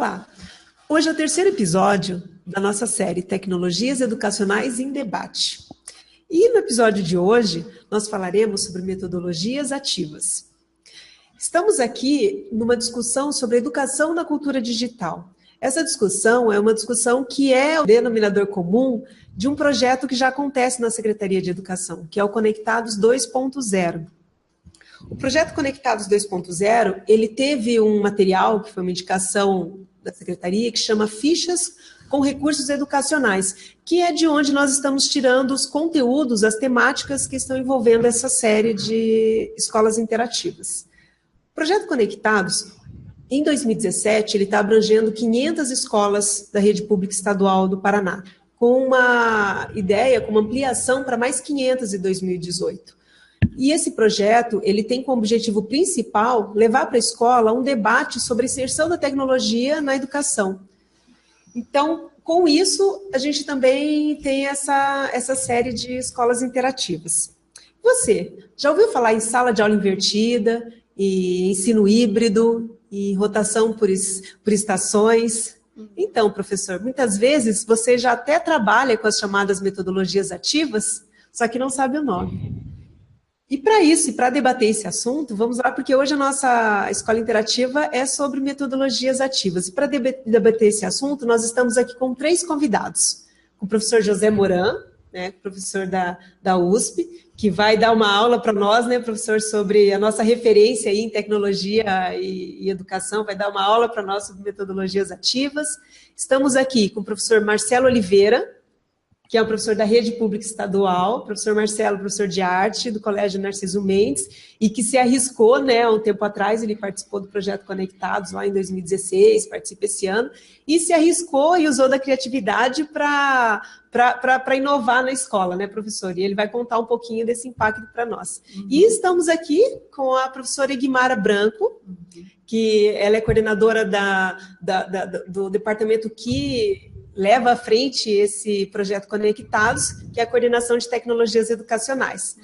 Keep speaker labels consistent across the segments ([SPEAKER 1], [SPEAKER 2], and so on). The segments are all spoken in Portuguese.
[SPEAKER 1] Olá! Hoje é o terceiro episódio da nossa série Tecnologias Educacionais em Debate. E no episódio de hoje, nós falaremos sobre metodologias ativas. Estamos aqui numa discussão sobre a educação na cultura digital. Essa discussão é uma discussão que é o denominador comum de um projeto que já acontece na Secretaria de Educação, que é o Conectados 2.0. O projeto Conectados 2.0, ele teve um material, que foi uma indicação da Secretaria, que chama Fichas com Recursos Educacionais, que é de onde nós estamos tirando os conteúdos, as temáticas que estão envolvendo essa série de escolas interativas. O projeto Conectados, em 2017, ele está abrangendo 500 escolas da rede pública estadual do Paraná, com uma ideia, com uma ampliação para mais 500 em 2018. E esse projeto, ele tem como objetivo principal levar para a escola um debate sobre a inserção da tecnologia na educação. Então, com isso, a gente também tem essa série de escolas interativas. Você, já ouviu falar em sala de aula invertida, e ensino híbrido, e rotação por estações? Então, professor, muitas vezes você já até trabalha com as chamadas metodologias ativas, só que não sabe o nome. E para isso, e para debater esse assunto, vamos lá, porque hoje a nossa escola interativa é sobre metodologias ativas. E para debater esse assunto, nós estamos aqui com 3 convidados. Com o professor José Moran, né, professor da USP, que vai dar uma aula para nós, né, professor, sobre a nossa referência aí em tecnologia e educação, vai dar uma aula para nós sobre metodologias ativas. Estamos aqui com o professor Marcelo Oliveira, que é o professor da Rede Pública Estadual, professor Marcelo, professor de arte do Colégio Narciso Mendes, e que se arriscou, né, há um tempo atrás, ele participou do projeto Conectados lá em 2016, participa esse ano, e se arriscou e usou da criatividade para inovar na escola, né, professor? E ele vai contar um pouquinho desse impacto para nós. E estamos aqui com a professora Egmara Branco, que ela é coordenadora do departamento que leva à frente esse projeto Conectados, que é a coordenação de tecnologias educacionais.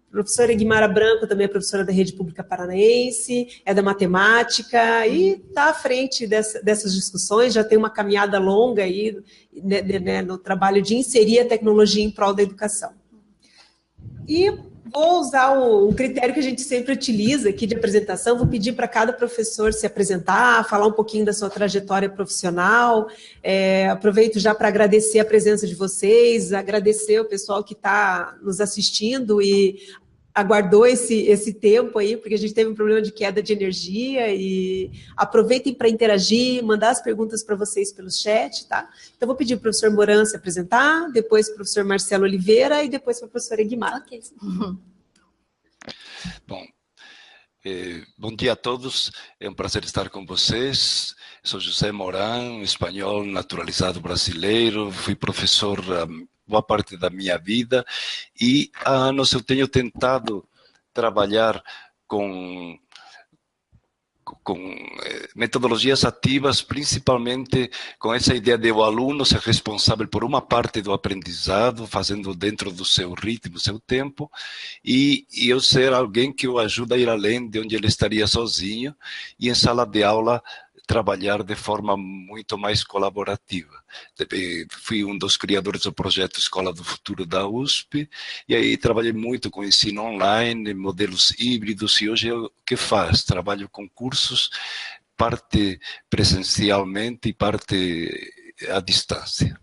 [SPEAKER 1] A professora Egmara Branco também é professora da Rede Pública Paranaense, é da matemática e está à frente dessas discussões, já tem uma caminhada longa aí, né, no trabalho de inserir a tecnologia em prol da educação. E vou usar um critério que a gente sempre utiliza aqui de apresentação, vou pedir para cada professor se apresentar, falar um pouquinho da sua trajetória profissional, aproveito já para agradecer a presença de vocês, agradecer o pessoal que está nos assistindo e aguardou esse tempo aí, porque a gente teve um problema de queda de energia, e aproveitem para interagir, mandar as perguntas para vocês pelo chat, tá? Então, vou pedir para o professor Moran se apresentar, depois para o professor Marcelo Oliveira e depois para a professora Egmara. Ok.
[SPEAKER 2] Bom, bom dia a todos, é um prazer estar com vocês. Sou José Moran, espanhol naturalizado brasileiro, fui professor boa parte da minha vida e há anos eu tenho tentado trabalhar com metodologias ativas, principalmente com essa ideia de o aluno ser responsável por uma parte do aprendizado, fazendo dentro do seu ritmo, do seu tempo, e eu ser alguém que o ajuda a ir além de onde ele estaria sozinho, e em sala de aula trabalhar de forma muito mais colaborativa. Fui um dos criadores do projeto Escola do Futuro da USP, e aí trabalhei muito com ensino online, modelos híbridos, e hoje o que faz? Trabalho com cursos, parte presencialmente e parte à distância.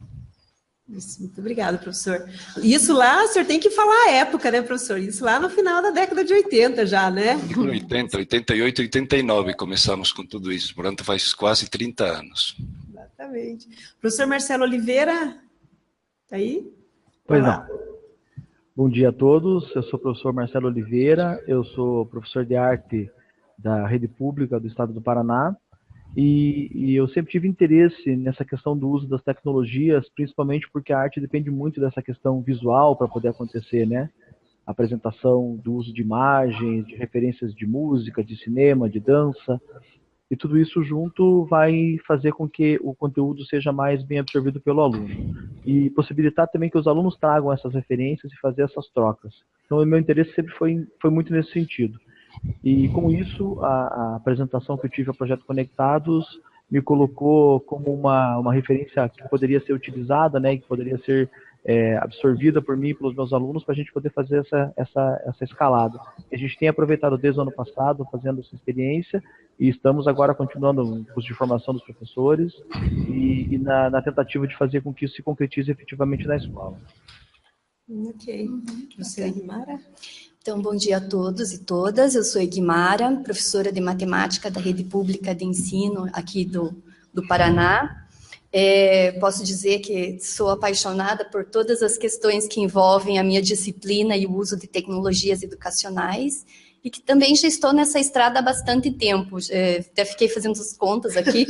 [SPEAKER 1] Isso, muito obrigada, professor. Isso lá, o senhor tem que falar a época, né, professor? Isso lá no final da década de 80 já, né?
[SPEAKER 2] 80, 88, 89 começamos com tudo isso, portanto faz quase 30 anos.
[SPEAKER 1] Exatamente. Professor Marcelo Oliveira, está aí?
[SPEAKER 3] Pois não. Bom dia a todos, eu sou o professor Marcelo Oliveira, eu sou professor de arte da Rede Pública do Estado do Paraná, e eu sempre tive interesse nessa questão do uso das tecnologias, principalmente porque a arte depende muito dessa questão visual para poder acontecer, né? A apresentação do uso de imagens, de referências de música, de cinema, de dança, e tudo isso junto vai fazer com que o conteúdo seja mais bem absorvido pelo aluno. E possibilitar também que os alunos tragam essas referências e fazer essas trocas. Então, o meu interesse sempre foi muito nesse sentido. E com isso, a apresentação que eu tive ao Projeto Conectados me colocou como uma referência que poderia ser utilizada, né, que poderia ser absorvida por mim e pelos meus alunos para a gente poder fazer essa escalada. A gente tem aproveitado desde o ano passado fazendo essa experiência e estamos agora continuando o curso de formação dos professores e na tentativa de fazer com que isso se concretize efetivamente na escola.
[SPEAKER 1] Ok. Você, Guimara?
[SPEAKER 4] Então, bom dia a todos e todas. Eu sou Guimara, professora de matemática da Rede Pública de Ensino aqui do Paraná. Posso dizer que sou apaixonada por todas as questões que envolvem a minha disciplina e o uso de tecnologias educacionais, e que também já estou nessa estrada há bastante tempo. Até fiquei fazendo as contas aqui.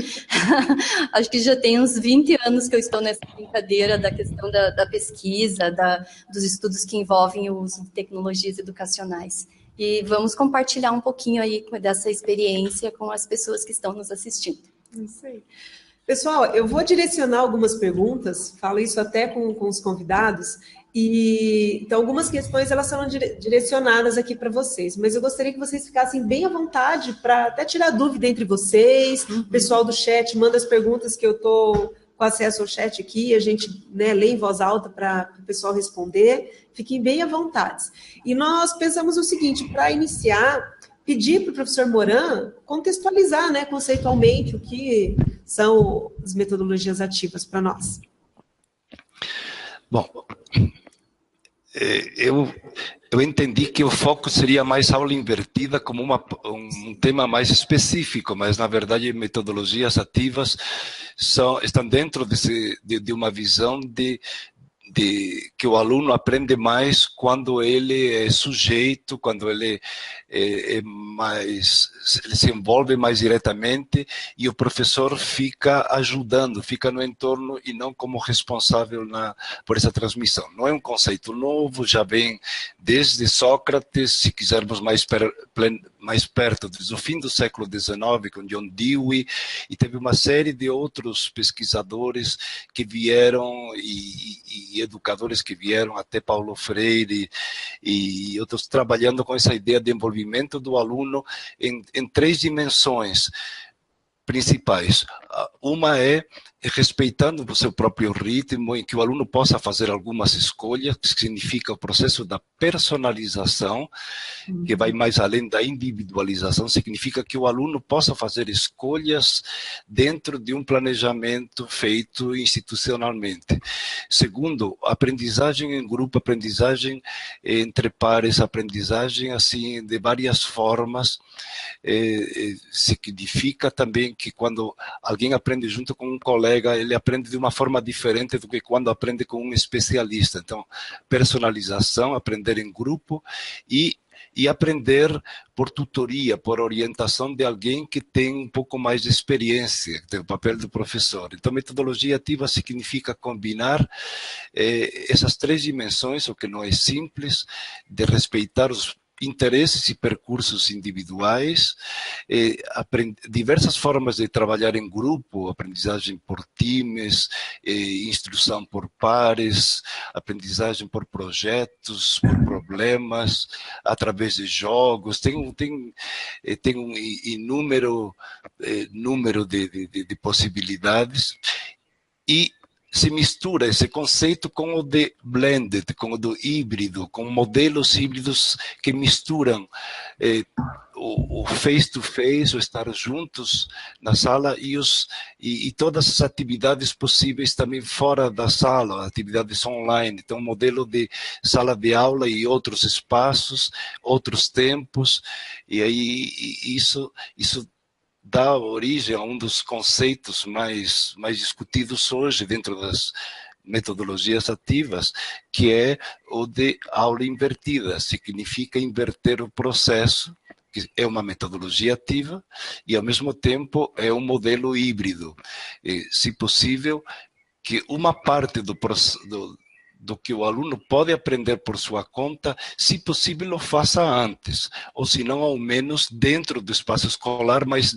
[SPEAKER 4] Acho que já tem uns 20 anos que eu estou nessa brincadeira da questão da pesquisa, dos estudos que envolvem o uso de tecnologias educacionais. E vamos compartilhar um pouquinho aí dessa experiência com as pessoas que estão nos assistindo.
[SPEAKER 1] Isso aí. Pessoal, eu vou direcionar algumas perguntas, falo isso até com os convidados, então algumas questões elas serão direcionadas aqui para vocês, mas eu gostaria que vocês ficassem bem à vontade para até tirar dúvida entre vocês, o pessoal do chat manda as perguntas que eu estou com acesso ao chat aqui, a gente, né, lê em voz alta para o pessoal responder, fiquem bem à vontade. E nós pensamos o seguinte, para iniciar, pedir para o professor Moran contextualizar, né, conceitualmente o que são as metodologias ativas para nós.
[SPEAKER 2] Bom, eu entendi que o foco seria mais aula invertida como um tema mais específico, mas na verdade metodologias ativas estão dentro de uma visão de que o aluno aprende mais quando ele é sujeito, quando ele ele se envolve mais diretamente e o professor fica ajudando, fica no entorno e não como responsável por essa transmissão. Não é um conceito novo, já vem desde Sócrates, se quisermos mais perto, desde o fim do século XIX, com John Dewey, e teve uma série de outros pesquisadores que vieram e educadores que vieram, até Paulo Freire e outros, trabalhando com essa ideia de envolvimento do aluno em três dimensões principais. Uma é respeitando o seu próprio ritmo, em que o aluno possa fazer algumas escolhas, que significa o processo da personalização, que vai mais além da individualização, significa que o aluno possa fazer escolhas dentro de um planejamento feito institucionalmente. Segundo, aprendizagem em grupo, aprendizagem entre pares, aprendizagem assim de várias formas, significa também que quando alguém aprende junto com um colega, ele aprende de uma forma diferente do que quando aprende com um especialista. Então, personalização, aprender em grupo e aprender por tutoria, por orientação de alguém que tem um pouco mais de experiência, que tem o papel do professor. Então, metodologia ativa significa combinar essas três dimensões, o que não é simples, de respeitar os interesses e percursos individuais, diversas formas de trabalhar em grupo, aprendizagem por times, instrução por pares, aprendizagem por projetos, por problemas, através de jogos, tem um inúmero número de possibilidades, e se mistura esse conceito com o de blended, com o do híbrido, com modelos híbridos que misturam o face-to-face, o estar juntos na sala e todas as atividades possíveis também fora da sala, atividades online. Então, um modelo de sala de aula e outros espaços, outros tempos, e aí isso dá origem a um dos conceitos mais discutidos hoje dentro das metodologias ativas, que é o de aula invertida. Significa inverter o processo, que é uma metodologia ativa, e ao mesmo tempo é um modelo híbrido. Se possível, que uma parte do que o aluno pode aprender por sua conta, se possível, o faça antes, ou se não, ao menos dentro do espaço escolar, mas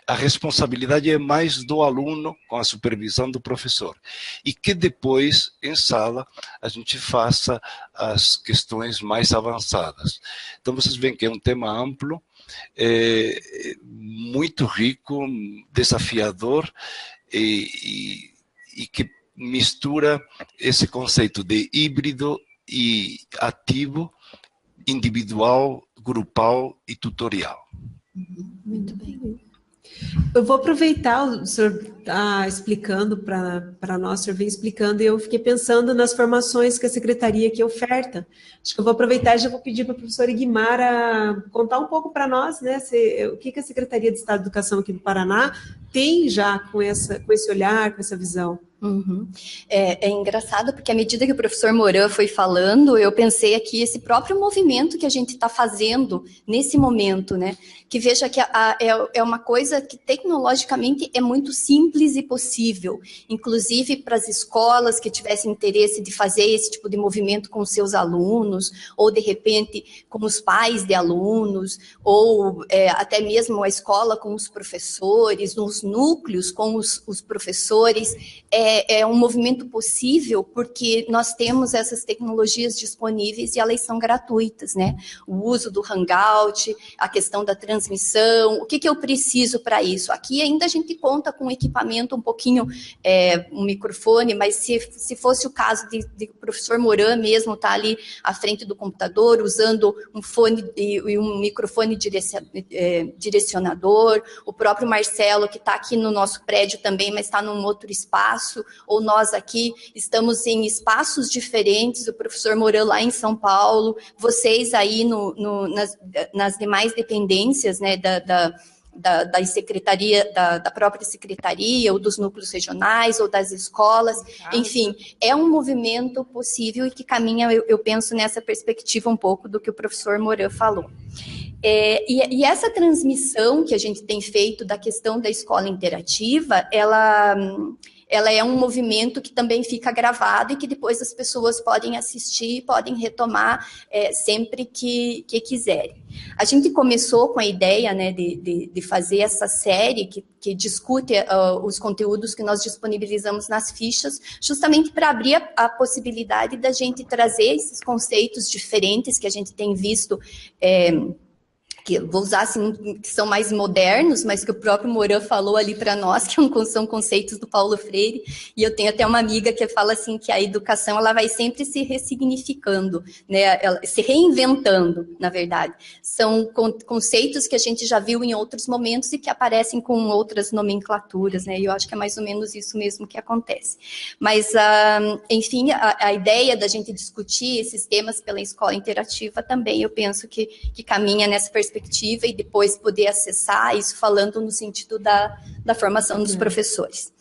[SPEAKER 2] a responsabilidade é mais do aluno, com a supervisão do professor. E que depois, em sala, a gente faça as questões mais avançadas. Então, vocês veem que é um tema amplo, muito rico, desafiador, e que mistura esse conceito de híbrido e ativo, individual, grupal e tutorial.
[SPEAKER 4] Muito bem.
[SPEAKER 1] Eu vou aproveitar, o senhor está explicando para nós, o senhor vem explicando, e eu fiquei pensando nas formações que a Secretaria aqui oferta. Acho que eu vou aproveitar e já vou pedir para a professora Guimara contar um pouco para nós, né, o que a Secretaria de Estado de Educação aqui do Paraná tem já com esse olhar, com essa visão.
[SPEAKER 4] Uhum. É engraçado, porque à medida que o professor Moran foi falando, eu pensei aqui esse próprio movimento que a gente está fazendo nesse momento, né? Que veja que é uma coisa que tecnologicamente é muito simples e possível, inclusive para as escolas que tivessem interesse de fazer esse tipo de movimento com os seus alunos, ou de repente com os pais de alunos, ou até mesmo a escola com os professores, nos núcleos com os professores. É um movimento possível porque nós temos essas tecnologias disponíveis e elas são gratuitas, né? O uso do Hangout, a questão da transmissão, o que eu preciso para isso? Aqui ainda a gente conta com equipamento um pouquinho, um microfone, mas se fosse o caso de o professor Moran mesmo estar ali à frente do computador, usando um fone e um microfone direcionador, o próprio Marcelo, que está aqui no nosso prédio também, mas está num outro espaço, ou nós aqui estamos em espaços diferentes, o professor Moran lá em São Paulo, vocês aí nas demais dependências, né, da secretaria, da própria secretaria, ou dos núcleos regionais, ou das escolas, enfim, é um movimento possível e que caminha, eu penso, nessa perspectiva um pouco do que o professor Moran falou. E essa transmissão que a gente tem feito da questão da escola interativa, ela é um movimento que também fica gravado e que depois as pessoas podem assistir, podem retomar sempre que quiserem. A gente começou com a ideia, né, de fazer essa série que discute os conteúdos que nós disponibilizamos nas fichas, justamente para abrir a possibilidade da gente trazer esses conceitos diferentes que a gente tem visto, que vou usar assim, que são mais modernos, mas que o próprio Moran falou ali para nós, que são conceitos do Paulo Freire, e eu tenho até uma amiga que fala assim, que a educação ela vai sempre se ressignificando, né, se reinventando, na verdade. São conceitos que a gente já viu em outros momentos e que aparecem com outras nomenclaturas, né, e eu acho que é mais ou menos isso mesmo que acontece. Mas, enfim, a ideia da gente discutir esses temas pela escola interativa também, eu penso que caminha nessa perspectiva e depois poder acessar isso falando no sentido da formação dos professores.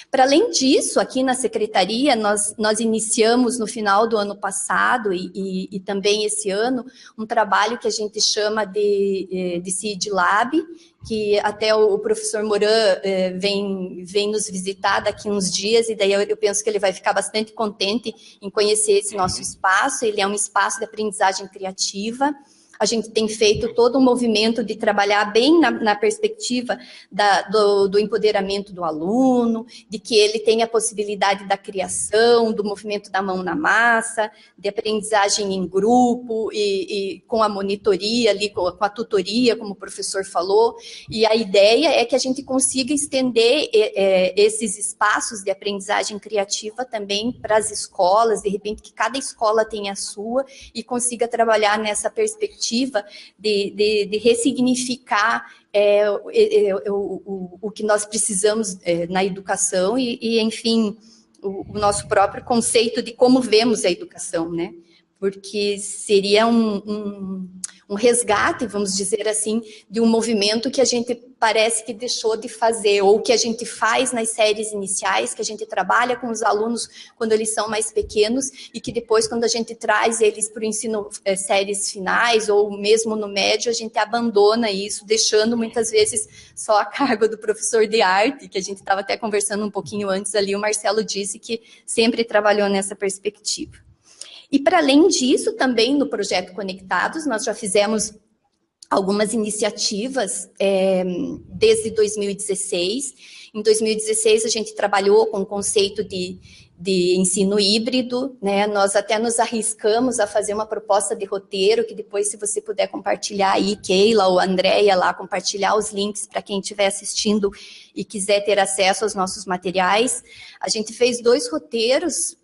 [SPEAKER 4] Para além disso, aqui na Secretaria, nós iniciamos no final do ano passado e também esse ano, um trabalho que a gente chama de CID Lab, que até o professor Moran vem nos visitar daqui uns dias, e daí eu penso que ele vai ficar bastante contente em conhecer esse nosso espaço. Ele é um espaço de aprendizagem criativa. A gente tem feito todo um movimento de trabalhar bem na perspectiva do empoderamento do aluno, de que ele tenha a possibilidade da criação, do movimento da mão na massa, de aprendizagem em grupo e com a monitoria ali, com a tutoria, como o professor falou. E a ideia é que a gente consiga estender esses espaços de aprendizagem criativa também para as escolas, de repente que cada escola tenha a sua e consiga trabalhar nessa perspectiva de ressignificar o que nós precisamos na educação e, enfim, o nosso próprio conceito de como vemos a educação, né? Porque seria um resgate, vamos dizer assim, de um movimento que a gente parece que deixou de fazer, ou que a gente faz nas séries iniciais, que a gente trabalha com os alunos quando eles são mais pequenos, e que depois, quando a gente traz eles para o ensino séries finais, ou mesmo no médio, a gente abandona isso, deixando muitas vezes só a cargo do professor de arte, que a gente estava até conversando um pouquinho antes ali, o Marcelo disse que sempre trabalhou nessa perspectiva. E para além disso, também no projeto Conectados, nós já fizemos algumas iniciativas desde 2016. Em 2016, a gente trabalhou com o conceito de ensino híbrido, né? Nós até nos arriscamos a fazer uma proposta de roteiro, que depois, se você puder compartilhar aí, Keila ou Andréia lá, compartilhar os links para quem estiver assistindo e quiser ter acesso aos nossos materiais. A gente fez 2 roteiros,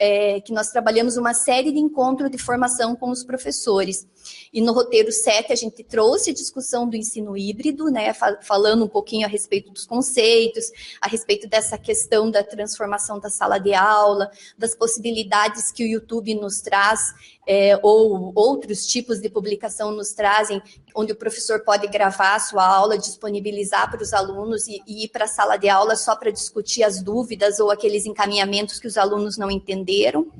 [SPEAKER 4] que nós trabalhamos uma série de encontros de formação com os professores. E no roteiro 7, a gente trouxe a discussão do ensino híbrido, né, falando um pouquinho a respeito dos conceitos, a respeito dessa questão da transformação da sala de aula, das possibilidades que o YouTube nos traz, ou outros tipos de publicação nos trazem, onde o professor pode gravar a sua aula, disponibilizar para os alunos e ir para a sala de aula só para discutir as dúvidas ou aqueles encaminhamentos que os alunos não entenderam.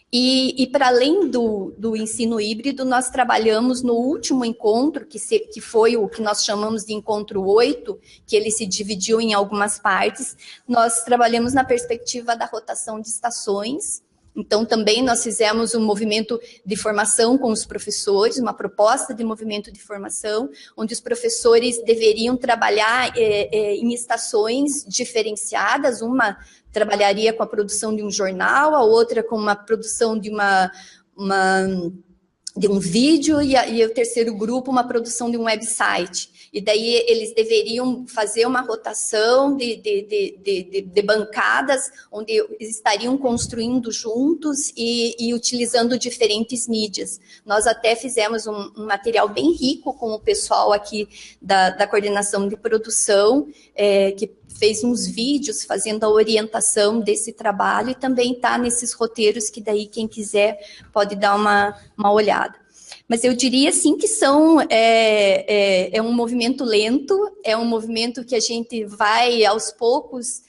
[SPEAKER 4] E para além do ensino híbrido, nós trabalhamos no último encontro, que foi o que nós chamamos de encontro 8, que ele se dividiu em algumas partes. Nós trabalhamos na perspectiva da rotação de estações. Então, também nós fizemos um movimento de formação com os professores, uma proposta de movimento de formação, onde os professores deveriam trabalhar em estações diferenciadas. Uma trabalharia com a produção de um jornal, a outra com uma produção de um vídeo, e o terceiro grupo, uma produção de um website. E daí eles deveriam fazer uma rotação de bancadas, onde estariam construindo juntos e utilizando diferentes mídias. Nós até fizemos um material bem rico com o pessoal aqui da coordenação de produção, que fez uns vídeos fazendo a orientação desse trabalho, e também está nesses roteiros, que daí quem quiser pode dar uma olhada. Mas eu diria, sim, que é um movimento lento, é um movimento que a gente vai, aos poucos,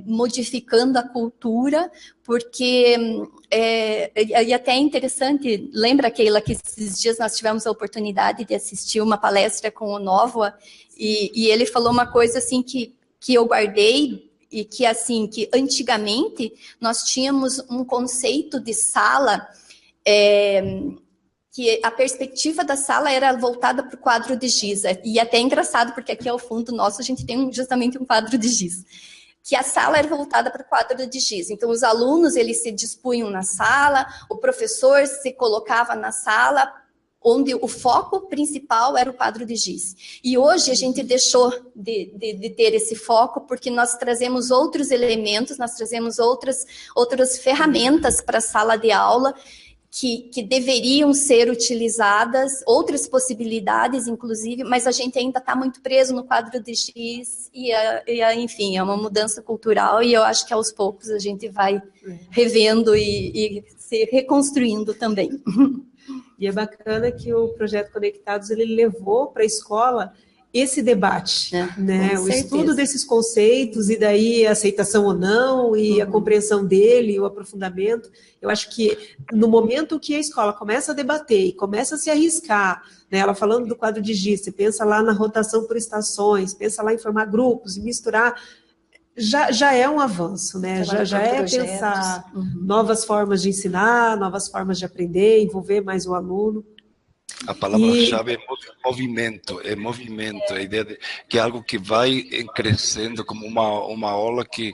[SPEAKER 4] modificando a cultura, porque, e até é interessante, lembra, Keila, que esses dias nós tivemos a oportunidade de assistir uma palestra com o Novoa, e ele falou uma coisa assim que eu guardei, e que, assim, que antigamente nós tínhamos um conceito de sala, que a perspectiva da sala era voltada para o quadro de giz. E até é engraçado, porque aqui ao fundo nosso a gente tem justamente um quadro de giz. Que a sala era voltada para o quadro de giz. Então, os alunos, eles se dispunham na sala, o professor se colocava na sala, onde o foco principal era o quadro de giz. E hoje a gente deixou de ter esse foco, porque nós trazemos outros elementos, nós trazemos outras ferramentas para a sala de aula, que deveriam ser utilizadas, outras possibilidades, inclusive, mas a gente ainda está muito preso no quadro de giz, enfim, é uma mudança cultural, e eu acho que aos poucos a gente vai revendo e se reconstruindo também.
[SPEAKER 1] E é bacana que o Projeto Conectados, ele levou para a escola esse debate, né? O estudo desses conceitos, e daí a aceitação ou não, e a compreensão dele, o aprofundamento. Eu acho que no momento que a escola começa a debater e começa a se arriscar, né? Ela falando do quadro de giz, você pensa lá na rotação por estações, pensa lá em formar grupos e misturar, já é um avanço, né? Já é projetos. Pensar novas formas de ensinar, novas formas de aprender, envolver mais o aluno.
[SPEAKER 2] A palavra-chave é movimento, a ideia de que é algo que vai crescendo como uma aula que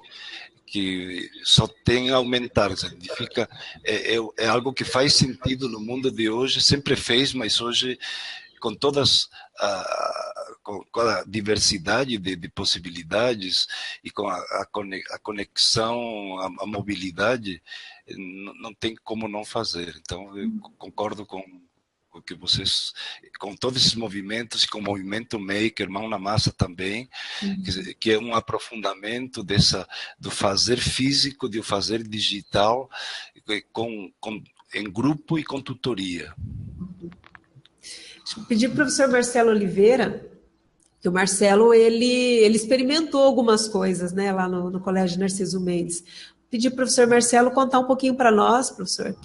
[SPEAKER 2] só tem a aumentar, significa, é algo que faz sentido no mundo de hoje, sempre fez, mas hoje, com todas com a diversidade de possibilidades e com a conexão, a mobilidade, não tem como não fazer. Então, eu concordo com que vocês, com todos esses movimentos, e com o movimento Maker, Mão na Massa também, que é um aprofundamento do fazer físico, do fazer digital, em grupo e com tutoria.
[SPEAKER 1] Deixa eu pedir para o professor Marcelo Oliveira, que o Marcelo, ele experimentou algumas coisas, né, lá no Colégio Narciso Mendes. Pedir para o professor Marcelo contar um pouquinho para nós, professor,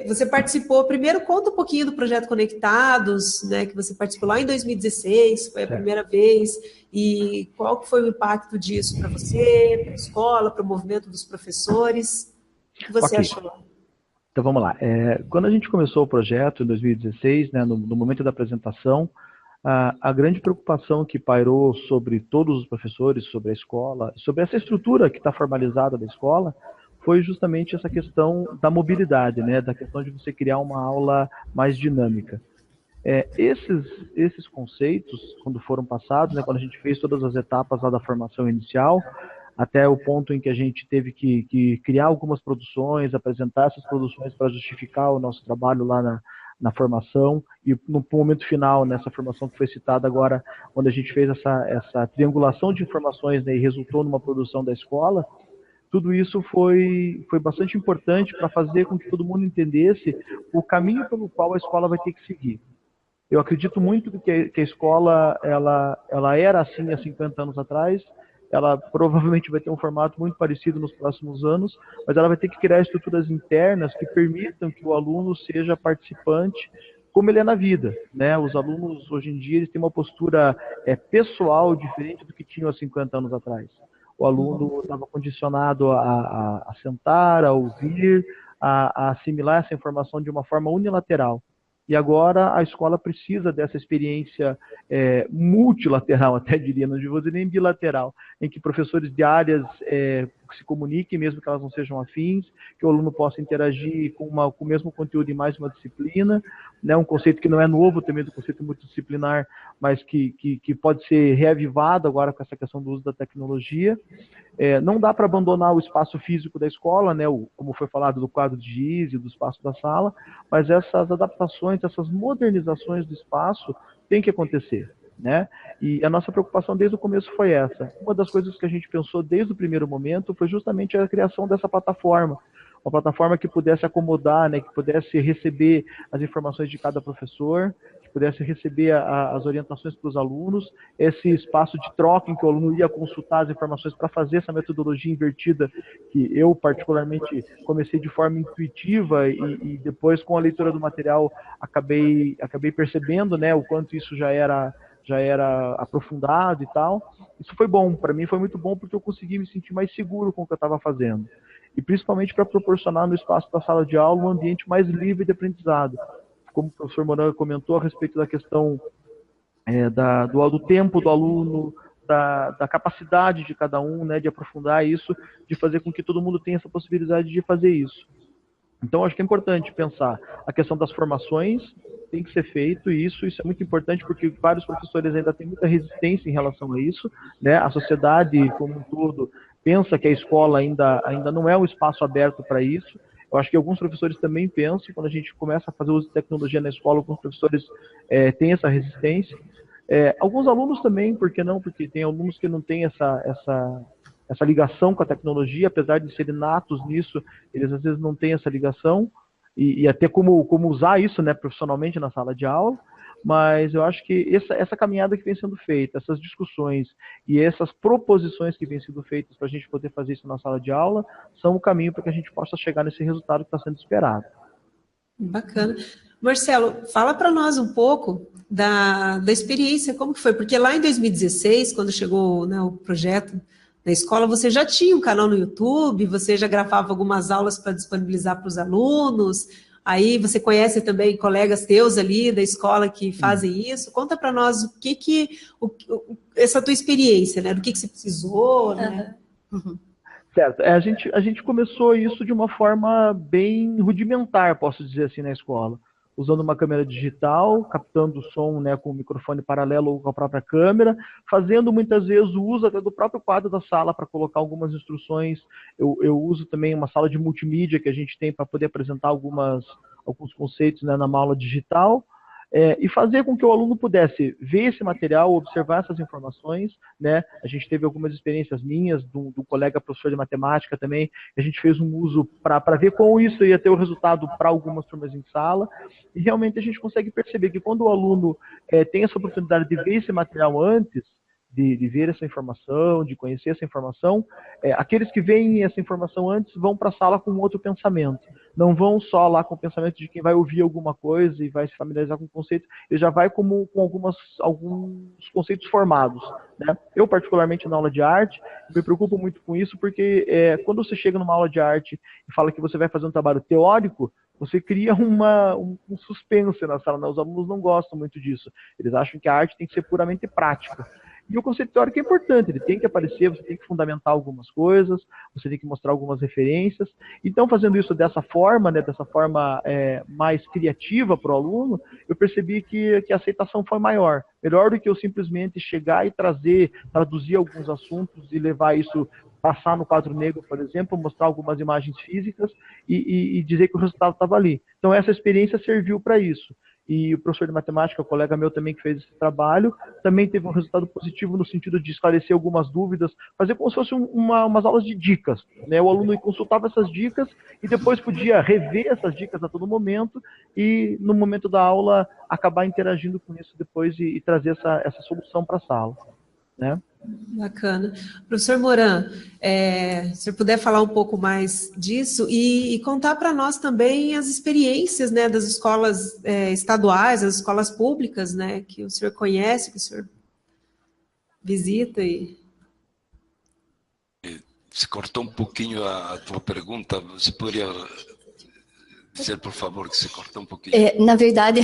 [SPEAKER 1] você participou. Primeiro, conta um pouquinho do Projeto Conectados, né, que você participou lá em 2016, foi a primeira vez, e qual que foi o impacto disso para você, para a escola, para o movimento dos professores? O que você achou lá?
[SPEAKER 3] Então vamos lá. Quando a gente começou o projeto em 2016, né, no momento da apresentação, a grande preocupação que pairou sobre todos os professores, sobre a escola, sobre essa estrutura que está formalizada da escola, foi justamente essa questão da mobilidade, né, da questão de você criar uma aula mais dinâmica. Esses conceitos, quando foram passados, né, quando a gente fez todas as etapas lá da formação inicial, até o ponto em que a gente teve que criar algumas produções, apresentar essas produções para justificar o nosso trabalho lá na formação, e no momento final, nessa formação que foi citada agora, quando a gente fez essa triangulação de informações, né, e resultou numa produção da escola, tudo isso foi bastante importante para fazer com que todo mundo entendesse o caminho pelo qual a escola vai ter que seguir. Eu acredito muito que a escola ela era assim há 50 anos atrás, ela provavelmente vai ter um formato muito parecido nos próximos anos, mas ela vai ter que criar estruturas internas que permitam que o aluno seja participante como ele é na vida, né? Os alunos hoje em dia eles têm uma postura pessoal diferente do que tinham há 50 anos atrás. O aluno estava condicionado a sentar, a ouvir, a assimilar essa informação de uma forma unilateral. E agora a escola precisa dessa experiência multilateral, até diria, não vou dizer nem bilateral, em que professores de áreas se comuniquem, mesmo que elas não sejam afins, que o aluno possa interagir com o mesmo conteúdo em mais uma disciplina, né, um conceito que não é novo também do conceito multidisciplinar, mas que pode ser reavivado agora com essa questão do uso da tecnologia. Não dá para abandonar o espaço físico da escola, né, como foi falado do quadro de giz e do espaço da sala, mas essas adaptações, essas modernizações do espaço têm que acontecer, né? E a nossa preocupação desde o começo foi essa. Uma das coisas que a gente pensou desde o primeiro momento foi justamente a criação dessa plataforma, uma plataforma que pudesse acomodar, né, que pudesse receber as informações de cada professor, que pudesse receber as orientações para os alunos, esse espaço de troca em que o aluno ia consultar as informações para fazer essa metodologia invertida, que eu particularmente comecei de forma intuitiva e depois com a leitura do material acabei percebendo, né, o quanto isso já era aprofundado e tal. Isso foi bom, para mim foi muito bom porque eu consegui me sentir mais seguro com o que eu estava fazendo. E principalmente para proporcionar no espaço da sala de aula um ambiente mais livre de aprendizado. Como o professor Moran comentou a respeito da questão do tempo do aluno, da capacidade de cada um, né, de aprofundar isso, de fazer com que todo mundo tenha essa possibilidade de fazer isso. Então, acho que é importante pensar a questão das formações, tem que ser feito, e isso é muito importante porque vários professores ainda têm muita resistência em relação a isso, né? A sociedade como um todo pensa que a escola ainda não é um espaço aberto para isso. Eu acho que alguns professores também pensam, quando a gente começa a fazer uso de tecnologia na escola, alguns professores têm essa resistência. Alguns alunos também, por que não? Porque tem alunos que não têm essa ligação com a tecnologia, apesar de serem natos nisso, eles às vezes não têm essa ligação, e até como usar isso, né, profissionalmente na sala de aula. Mas eu acho que essa caminhada que vem sendo feita, essas discussões e essas proposições que vêm sendo feitas para a gente poder fazer isso na sala de aula, são o caminho para que a gente possa chegar nesse resultado que está sendo esperado.
[SPEAKER 1] Bacana. Marcelo, fala para nós um pouco da experiência, como que foi? Porque lá em 2016, quando chegou, né, o projeto na escola, você já tinha um canal no YouTube, você já gravava algumas aulas para disponibilizar para os alunos, aí você conhece também colegas teus ali da escola que fazem isso. Conta para nós essa tua experiência, né? Do que você precisou, né?
[SPEAKER 4] Uhum.
[SPEAKER 3] Certo. A gente começou isso de uma forma bem rudimentar, posso dizer assim, na escola. Usando uma câmera digital, captando o som, né, com o microfone paralelo ou com a própria câmera, fazendo muitas vezes o uso até do próprio quadro da sala para colocar algumas instruções. Eu uso também uma sala de multimídia que a gente tem para poder apresentar alguns conceitos, né, numa aula digital. E fazer com que o aluno pudesse ver esse material, observar essas informações, né? A gente teve algumas experiências minhas, do colega professor de matemática também, a gente fez um uso para ver como isso ia ter o resultado para algumas turmas em sala, e realmente a gente consegue perceber que quando o aluno tem essa oportunidade de ver esse material antes, de ver essa informação, de conhecer essa informação, aqueles que veem essa informação antes vão para a sala com outro pensamento. não vão só lá com o pensamento de quem vai ouvir alguma coisa e vai se familiarizar com o conceito, ele já vai com alguns conceitos formados, né? Eu, particularmente na aula de arte, me preocupo muito com isso, porque quando você chega numa aula de arte e fala que você vai fazer um trabalho teórico, você cria um suspense na sala, né? Os alunos não gostam muito disso. Eles acham que a arte tem que ser puramente prática. E o conceito teórico é importante, ele tem que aparecer, você tem que fundamentar algumas coisas, você tem que mostrar algumas referências. Então, fazendo isso dessa forma, né, dessa forma mais criativa para o aluno, eu percebi que a aceitação foi maior. Melhor do que eu simplesmente chegar e traduzir alguns assuntos e levar isso, passar no quadro negro, por exemplo, mostrar algumas imagens físicas e dizer que o resultado estava ali. Então, essa experiência serviu para isso. E o professor de matemática, o colega meu também que fez esse trabalho, também teve um resultado positivo no sentido de esclarecer algumas dúvidas, fazer como se fosse umas aulas de dicas, né? O aluno consultava essas dicas e depois podia rever essas dicas a todo momento e no momento da aula acabar interagindo com isso depois e trazer essa solução para a sala, né?
[SPEAKER 1] Bacana. Professor Moran, se você puder falar um pouco mais disso e contar para nós também as experiências, né, das escolas estaduais, das escolas públicas, né, que o senhor conhece, que o senhor visita e...
[SPEAKER 2] Se cortou um pouquinho a tua pergunta, você poderia dizer, por favor, que se cortou um pouquinho?
[SPEAKER 4] Na verdade,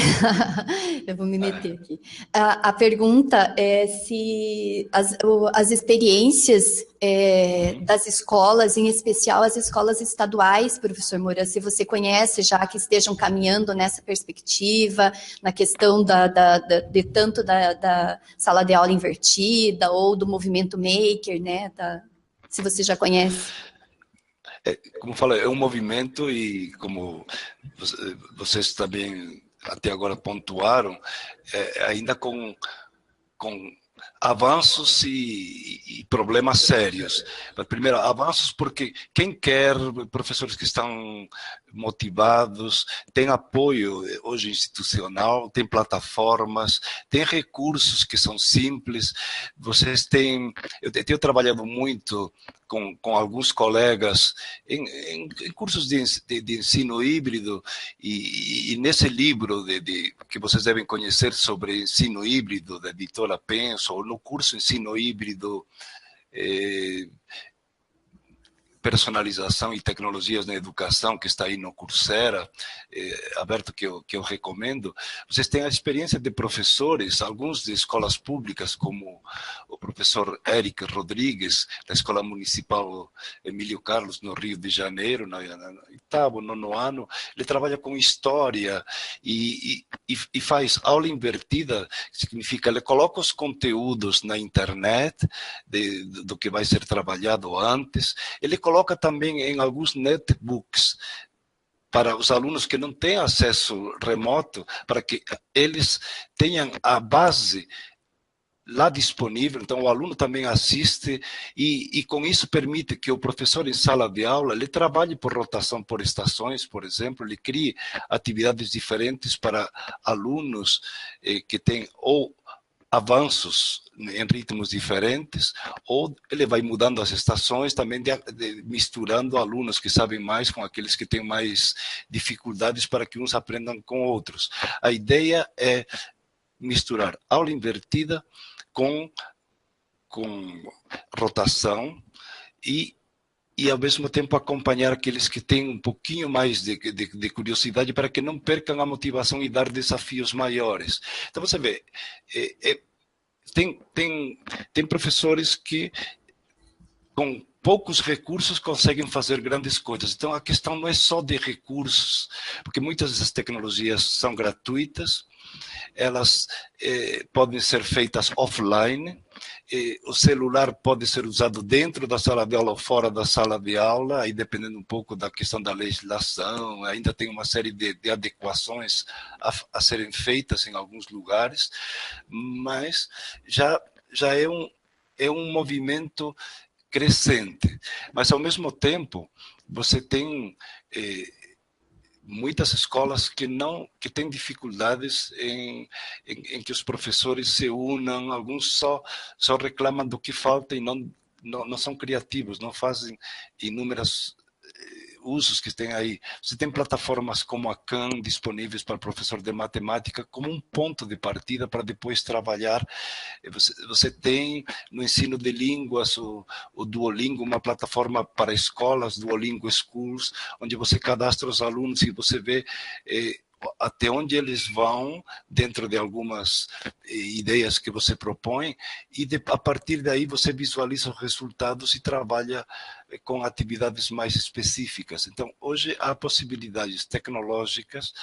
[SPEAKER 4] eu vou me meter aqui. A pergunta é se as experiências das escolas, em especial as escolas estaduais, professor Moura, se você conhece já que estejam caminhando nessa perspectiva, na questão tanto da sala de aula invertida ou do movimento maker, né? Se você já conhece.
[SPEAKER 2] Como fala, é um movimento e como vocês também até agora pontuaram, ainda com avanços e problemas sérios. Primeiro, avanços porque quem quer, professores que estão motivados, tem apoio hoje institucional, tem plataformas, tem recursos que são simples. Vocês têm... Eu tenho trabalhado muito com alguns colegas em cursos de ensino híbrido e nesse livro que vocês devem conhecer sobre ensino híbrido, da editora Penso, ou no curso Ensino Híbrido, Personalização e Tecnologias na Educação, que está aí no Coursera, aberto, que eu recomendo, vocês têm a experiência de professores, alguns de escolas públicas, como o professor Eric Rodrigues, da Escola Municipal Emílio Carlos, no Rio de Janeiro, no oitavo, nono ano. Ele trabalha com história e faz aula invertida, significa, ele coloca os conteúdos na internet do que vai ser trabalhado antes, ele coloca também em alguns netbooks para os alunos que não têm acesso remoto, para que eles tenham a base lá disponível. Então o aluno também assiste e com isso permite que o professor em sala de aula ele trabalhe por rotação por estações, por exemplo, ele crie atividades diferentes para alunos que têm ou avanços em ritmos diferentes, ou ele vai mudando as estações, também misturando alunos que sabem mais com aqueles que têm mais dificuldades para que uns aprendam com outros. A ideia é misturar aula invertida com rotação e ao mesmo tempo acompanhar aqueles que têm um pouquinho mais de curiosidade para que não percam a motivação e dar desafios maiores. Então você vê, tem professores que com poucos recursos conseguem fazer grandes coisas. Então a questão não é só de recursos, porque muitas dessas tecnologias são gratuitas, elas podem ser feitas offline, o celular pode ser usado dentro da sala de aula ou fora da sala de aula, aí dependendo um pouco da questão da legislação, ainda tem uma série de adequações a serem feitas em alguns lugares, mas já é um movimento crescente. Mas, ao mesmo tempo, você tem muitas escolas que têm dificuldades em que os professores se unam, alguns só reclamam do que falta e não são criativos, não fazem inúmeras usos que tem aí. Você tem plataformas como a Khan disponíveis para professor de matemática como um ponto de partida para depois trabalhar. Você tem no ensino de línguas o Duolingo, uma plataforma para escolas, Duolingo Schools, onde você cadastra os alunos e você vê até onde eles vão dentro de algumas ideias que você propõe, e a partir daí você visualiza os resultados e trabalha com atividades mais específicas. Então, hoje há possibilidades tecnológicas,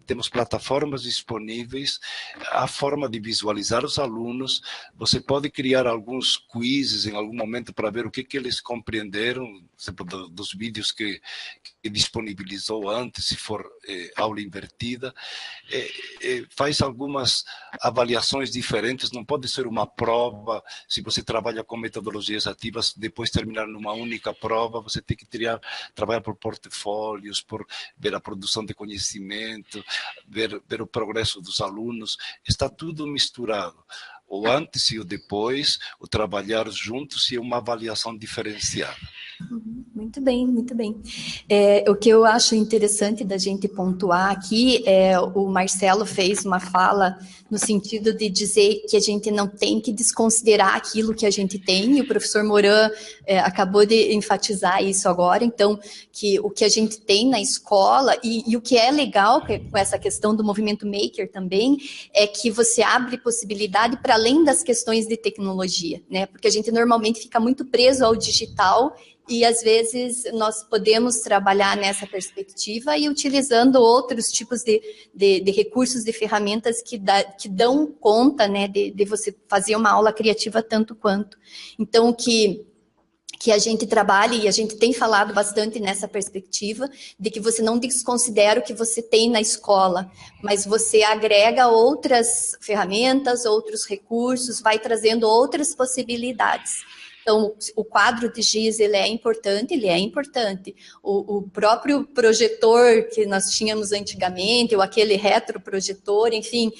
[SPEAKER 2] temos plataformas disponíveis, há forma de visualizar os alunos, você pode criar alguns quizzes em algum momento para ver o que eles compreenderam, por exemplo, dos vídeos que disponibilizou antes, se for aula invertida, faz algumas avaliações diferentes, não pode ser uma prova, se você trabalha com metodologias ativas, depois terminar numa única prova, você tem que trabalhar por portfólios, por ver a produção de conhecimento, ver o progresso dos alunos, está tudo misturado. O antes e o depois, o trabalhar juntos e uma avaliação diferenciada.
[SPEAKER 4] Muito bem, muito bem. O que eu acho interessante da gente pontuar aqui o Marcelo fez uma fala no sentido de dizer que a gente não tem que desconsiderar aquilo que a gente tem, e o professor Moran acabou de enfatizar isso agora, então, que o que a gente tem na escola, e o que é legal com essa questão do movimento maker também, é que você abre possibilidade para além das questões de tecnologia, né? Porque a gente normalmente fica muito preso ao digital, e, às vezes, nós podemos trabalhar nessa perspectiva e utilizando outros tipos de recursos, de ferramentas que dão conta, né, de você fazer uma aula criativa tanto quanto. Então, que a gente trabalhe, e a gente tem falado bastante nessa perspectiva, de que você não desconsidera o que você tem na escola, mas você agrega outras ferramentas, outros recursos, vai trazendo outras possibilidades. Então, o quadro de giz, ele é importante. O próprio projetor que nós tínhamos antigamente, ou aquele retroprojetor, enfim,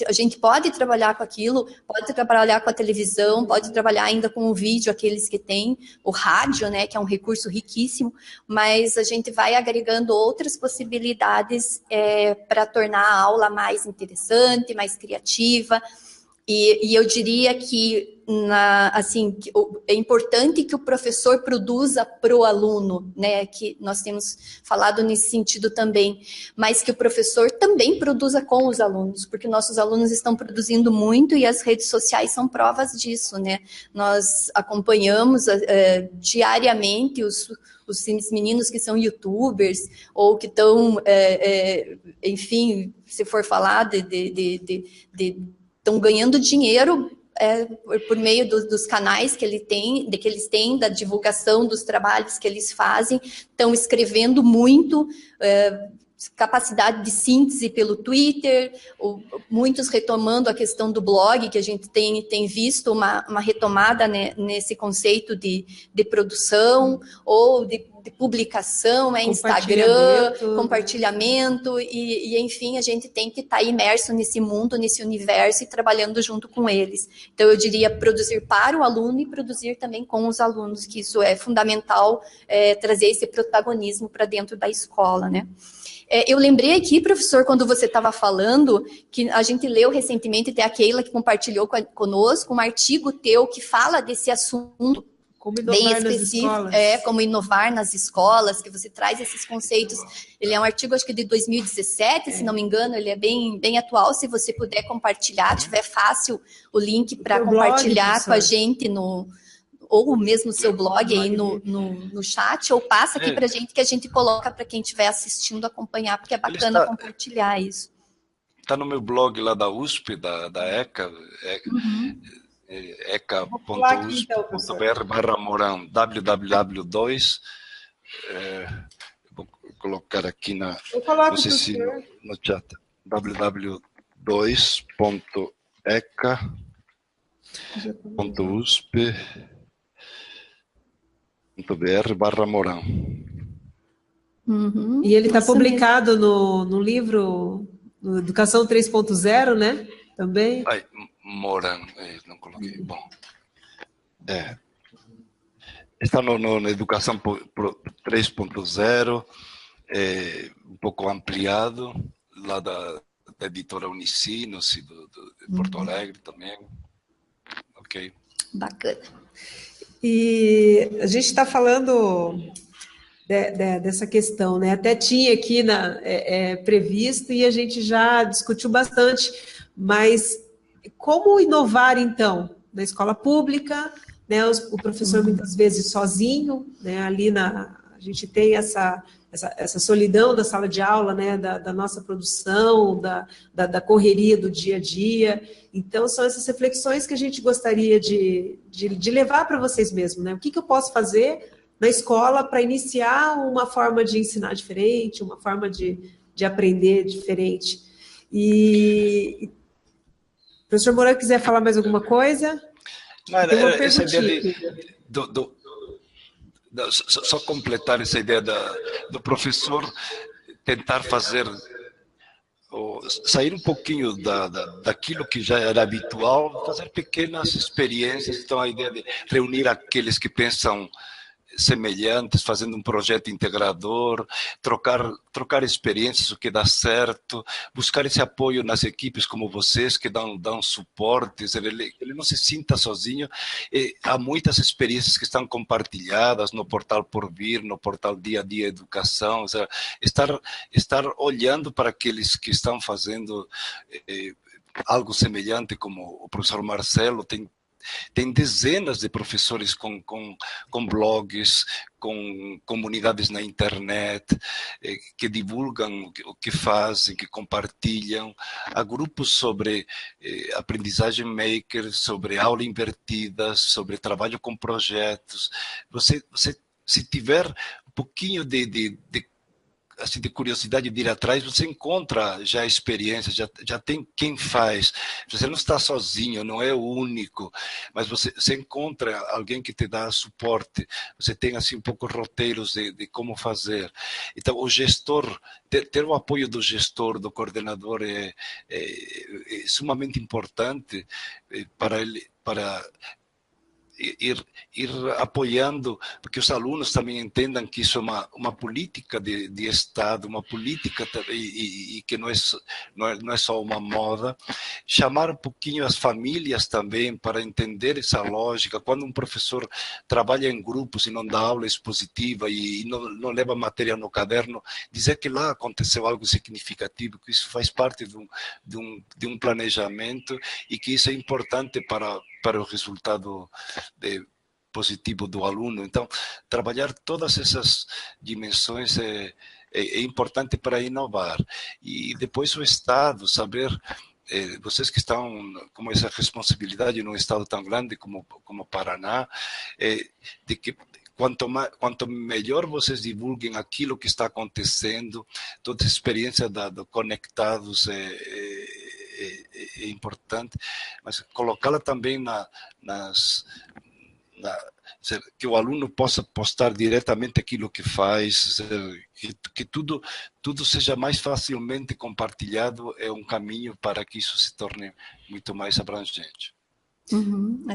[SPEAKER 4] a gente pode trabalhar com aquilo, pode trabalhar com a televisão, pode trabalhar ainda com o vídeo, aqueles que têm o rádio, né, que é um recurso riquíssimo, mas a gente vai agregando outras possibilidades para tornar a aula mais interessante, mais criativa. E eu diria que, é importante que o professor produza para o aluno, né? Que nós temos falado nesse sentido também, mas que o professor também produza com os alunos, porque nossos alunos estão produzindo muito e as redes sociais são provas disso, né? Nós acompanhamos diariamente os meninos que são youtubers, ou que estão, enfim, se for falar estão ganhando dinheiro por meio dos canais que eles têm, da divulgação dos trabalhos que eles fazem, estão escrevendo muito, capacidade de síntese pelo Twitter, muitos retomando a questão do blog, que a gente tem visto uma retomada, né, nesse conceito de produção, ou de publicação, Instagram, compartilhamento, e enfim, a gente tem que estar imerso nesse mundo, nesse universo, e trabalhando junto com eles. Então, eu diria produzir para o aluno e produzir também com os alunos, que isso é fundamental, trazer esse protagonismo para dentro da escola, né? Eu lembrei aqui, professor, quando você estava falando, que a gente leu recentemente, até a Keila que compartilhou conosco, um artigo teu que fala desse assunto,
[SPEAKER 1] como inovar nas escolas.
[SPEAKER 4] Como inovar nas escolas, que você traz esses conceitos. Ele é um artigo, acho que de 2017, se não me engano, ele é bem atual. Se você puder compartilhar, tiver fácil o link para compartilhar blog, com a gente ou mesmo o seu blog aí no chat, ou passa aqui para a gente, que a gente coloca para quem estiver assistindo acompanhar, porque é bacana compartilhar isso.
[SPEAKER 2] Está no meu blog lá da USP, da ECA, eca.usp.br/Moran, www2, vou colocar aqui no chat, www.eca.usp.br/Moran.
[SPEAKER 1] E ele está publicado no livro Educação 3.0, né? Também.
[SPEAKER 2] Moran, não coloquei. Bom, está na educação 3.0, um pouco ampliado, lá da editora Unicinos e de Porto Alegre também. Ok.
[SPEAKER 4] Bacana.
[SPEAKER 1] E a gente está falando dessa questão, né? Até tinha aqui previsto e a gente já discutiu bastante, mas como inovar, então, na escola pública, né? O professor muitas vezes sozinho, né? Ali a gente tem essa solidão da sala de aula, né? Da nossa produção, da correria do dia a dia. Então, são essas reflexões que a gente gostaria de levar para vocês mesmos, né? O que eu posso fazer na escola para iniciar uma forma de ensinar diferente, uma forma de aprender diferente. E o professor Moura, quiser falar mais alguma coisa?
[SPEAKER 2] Não,
[SPEAKER 1] tem uma
[SPEAKER 2] essa ideia
[SPEAKER 1] perguntinha.
[SPEAKER 2] só completar essa ideia do professor tentar fazer, sair um pouquinho daquilo que já era habitual, fazer pequenas experiências. Então, a ideia de reunir aqueles que pensam semelhantes, fazendo um projeto integrador, trocar experiências, o que dá certo, buscar esse apoio nas equipes como vocês, que dão suporte, ele não se sinta sozinho. Há muitas experiências que estão compartilhadas no portal Porvir, no portal Dia a Dia Educação, seja, estar olhando para aqueles que estão fazendo algo semelhante, como o professor Marcelo tem dezenas de professores com blogs, com comunidades na internet, que divulgam o que fazem, que compartilham. Há grupos sobre aprendizagem maker, sobre aula invertida, sobre trabalho com projetos. Você se tiver um pouquinho de curiosidade de ir atrás, você encontra já experiência, já tem quem faz. Você não está sozinho, não é o único, mas você encontra alguém que te dá suporte. Você tem assim um pouco roteiros de como fazer. Então, o gestor, ter o apoio do gestor, do coordenador é sumamente importante para ir apoiando, porque os alunos também entendam que isso é uma política de Estado, uma política e que não é só uma moda. Chamar um pouquinho as famílias também para entender essa lógica. Quando um professor trabalha em grupos e não dá aula expositiva e não leva matéria no caderno, dizer que lá aconteceu algo significativo, que isso faz parte de um planejamento e que isso é importante para o resultado positivo do aluno. Então, trabalhar todas essas dimensões é importante para inovar. E depois o Estado, saber, vocês que estão com essa responsabilidade num Estado tão grande como o Paraná, de que quanto melhor vocês divulguem aquilo que está acontecendo, toda a experiência do Conectados é importante, mas colocá-la também que o aluno possa postar diretamente aquilo que faz, que tudo seja mais facilmente compartilhado, é um caminho para que isso se torne muito mais abrangente.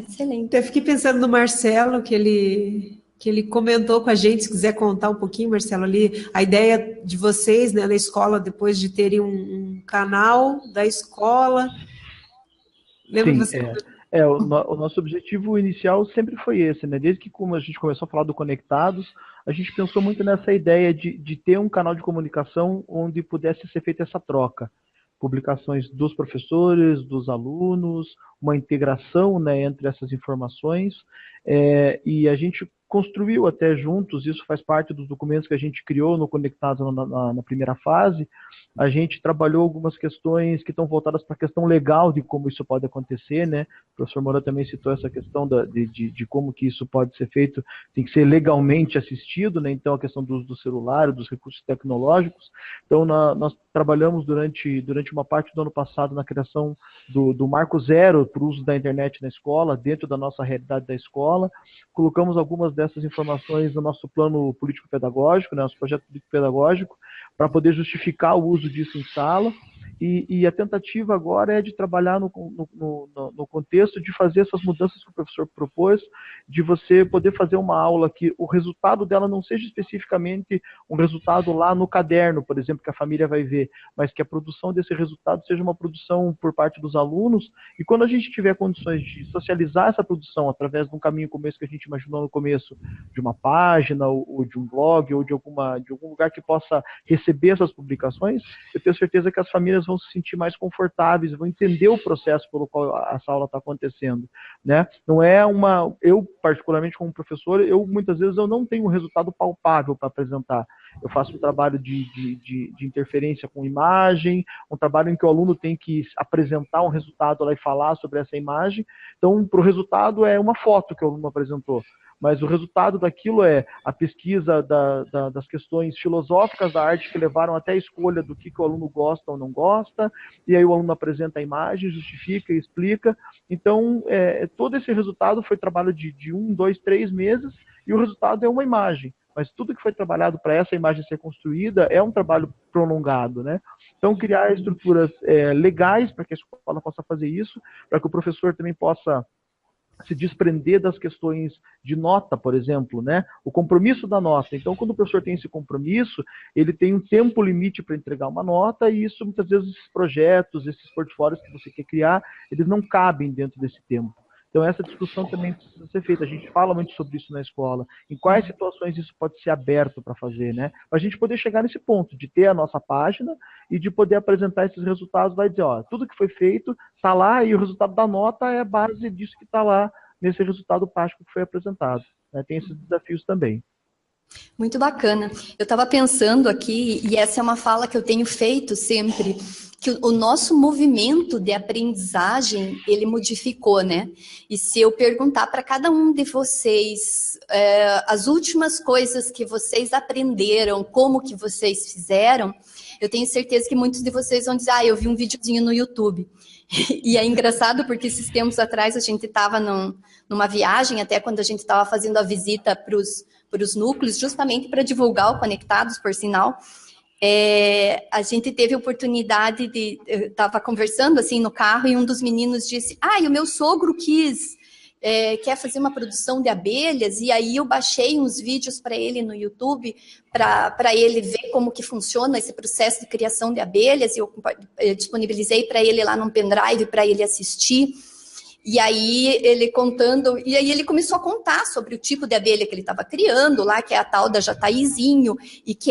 [SPEAKER 4] Excelente.
[SPEAKER 1] Eu fiquei pensando no Marcelo, que ele comentou com a gente. Se quiser contar um pouquinho, Marcelo, ali, a ideia de vocês, né, na escola, depois de terem um canal da escola. Lembra?
[SPEAKER 3] Sim, o nosso objetivo inicial sempre foi esse, né? Desde que como a gente começou a falar do Conectados, a gente pensou muito nessa ideia de ter um canal de comunicação onde pudesse ser feita essa troca. Publicações dos professores, dos alunos, uma integração, né, entre essas informações, e a gente construiu até juntos, isso faz parte dos documentos que a gente criou no Conectados na primeira fase. A gente trabalhou algumas questões que estão voltadas para a questão legal de como isso pode acontecer, né? O professor Moura também citou essa questão de como que isso pode ser feito, tem que ser legalmente assistido, né? Então, a questão do uso do celular, dos recursos tecnológicos. Então, nós trabalhamos durante uma parte do ano passado na criação do Marco Zero para o uso da internet na escola, dentro da nossa realidade da escola. Colocamos algumas dessas informações no nosso plano político-pedagógico, né, nosso projeto político-pedagógico, para poder justificar o uso disso em sala. e a tentativa agora é de trabalhar no contexto de fazer essas mudanças que o professor propôs, de você poder fazer uma aula que o resultado dela não seja especificamente um resultado lá no caderno, por exemplo, que a família vai ver, mas que a produção desse resultado seja uma produção por parte dos alunos, e quando a gente tiver condições de socializar essa produção através de um caminho como esse que a gente imaginou no começo, de uma página, ou de um blog, ou de algum lugar que possa receber essas publicações, eu tenho certeza que as famílias vão se sentir mais confortáveis, vão entender o processo pelo qual essa aula está acontecendo, né? Não é eu particularmente como professor, muitas vezes eu não tenho um resultado palpável para apresentar. Eu faço um trabalho de interferência com imagem, um trabalho em que o aluno tem que apresentar um resultado lá e falar sobre essa imagem. Então, para o resultado é uma foto que o aluno apresentou. Mas o resultado daquilo é a pesquisa das questões filosóficas da arte que levaram até a escolha do que o aluno gosta ou não gosta, e aí o aluno apresenta a imagem, justifica e explica. Então, todo esse resultado foi trabalho de 1, 2, 3 meses, e o resultado é uma imagem. Mas tudo que foi trabalhado para essa imagem ser construída é um trabalho prolongado, né? Então, criar estruturas legais para que a escola possa fazer isso, para que o professor também possa se desprender das questões de nota, por exemplo, né? O compromisso da nota. Então, quando o professor tem esse compromisso, ele tem um tempo limite para entregar uma nota, e isso, muitas vezes, esses projetos, esses portfólios que você quer criar, eles não cabem dentro desse tempo. Então, essa discussão também precisa ser feita. A gente fala muito sobre isso na escola. Em quais situações isso pode ser aberto para fazer, né? Para a gente poder chegar nesse ponto, de ter a nossa página e de poder apresentar esses resultados, vai dizer, ó, tudo que foi feito está lá, e o resultado da nota é a base disso que está lá nesse resultado prático que foi apresentado, né? Tem esses desafios também.
[SPEAKER 4] Muito bacana. Eu estava pensando aqui, e essa é uma fala que eu tenho feito sempre, que o nosso movimento de aprendizagem, ele modificou, né? E se eu perguntar para cada um de vocês as últimas coisas que vocês aprenderam, como que vocês fizeram, eu tenho certeza que muitos de vocês vão dizer, eu vi um videozinho no YouTube. E é engraçado porque esses tempos atrás a gente estava numa viagem, até quando a gente estava fazendo a visita para os núcleos, justamente para divulgar o Conectados, por sinal. A gente teve a oportunidade eu estava conversando assim no carro, e um dos meninos disse, e o meu sogro quer fazer uma produção de abelhas, e aí eu baixei uns vídeos para ele no YouTube, para ele ver como que funciona esse processo de criação de abelhas, e eu disponibilizei para ele lá num pendrive para ele assistir. E aí ele contando, e aí ele começou a contar sobre o tipo de abelha que ele estava criando lá, que é a tal da jataizinho, e que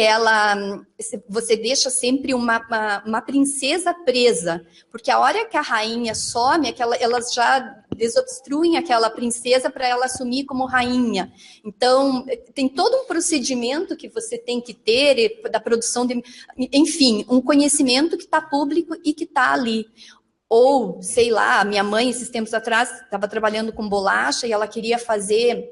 [SPEAKER 4] você deixa sempre uma princesa presa, porque a hora que a rainha some, elas já desobstruem aquela princesa para ela assumir como rainha. Então, tem todo um procedimento que você tem que ter da produção enfim, um conhecimento que está público e que está ali. Ou, sei lá, minha mãe, esses tempos atrás, estava trabalhando com bolacha e ela queria fazer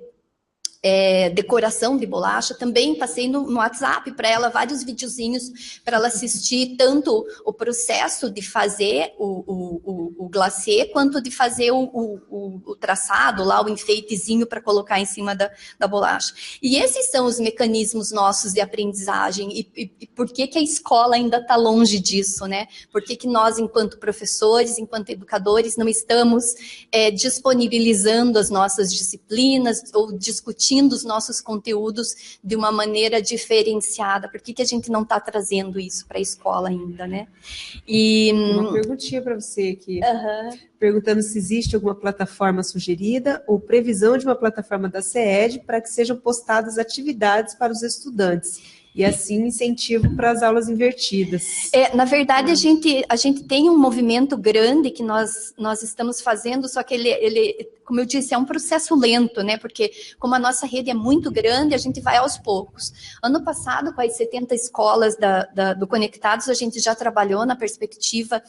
[SPEAKER 4] decoração de bolacha. Também passei no WhatsApp para ela vários videozinhos para ela assistir, tanto o processo de fazer o glacê, quanto de fazer o traçado lá, o enfeitezinho para colocar em cima da bolacha. E esses são os mecanismos nossos de aprendizagem. E por que a escola ainda está longe disso, né? Por que nós, enquanto professores, enquanto educadores, não estamos disponibilizando as nossas disciplinas ou discutindo os nossos conteúdos de uma maneira diferenciada? Por que a gente não está trazendo isso para a escola ainda, né?
[SPEAKER 1] Uma perguntinha para você aqui, perguntando se existe alguma plataforma sugerida ou previsão de uma plataforma da CED para que sejam postadas atividades para os estudantes, e assim incentivo para as aulas invertidas.
[SPEAKER 4] Na verdade, a gente tem um movimento grande que nós estamos fazendo, só que ele, como eu disse, é um processo lento, né? Porque como a nossa rede é muito grande, a gente vai aos poucos. Ano passado, com as 70 escolas do Conectados, a gente já trabalhou na perspectiva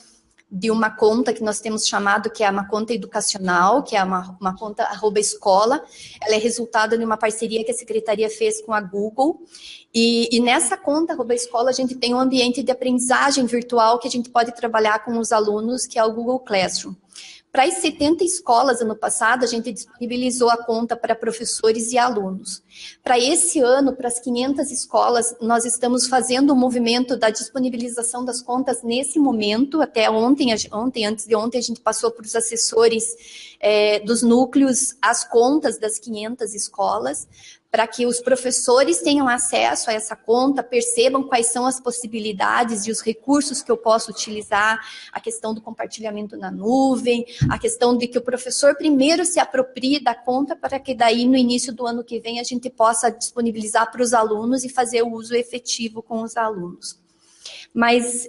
[SPEAKER 4] de uma conta que nós temos chamado, que é uma conta educacional, que é uma conta @escola. Ela é resultado de uma parceria que a Secretaria fez com a Google. E nessa conta @escola a gente tem um ambiente de aprendizagem virtual que a gente pode trabalhar com os alunos, que é o Google Classroom. Para as 70 escolas, ano passado, a gente disponibilizou a conta para professores e alunos. Para esse ano, para as 500 escolas, nós estamos fazendo o movimento da disponibilização das contas nesse momento. Até antes de ontem, a gente passou para os assessores dos núcleos as contas das 500 escolas, para que os professores tenham acesso a essa conta, percebam quais são as possibilidades e os recursos que eu posso utilizar, a questão do compartilhamento na nuvem, a questão de que o professor primeiro se aproprie da conta para que daí no início do ano que vem a gente possa disponibilizar para os alunos e fazer o uso efetivo com os alunos. Mas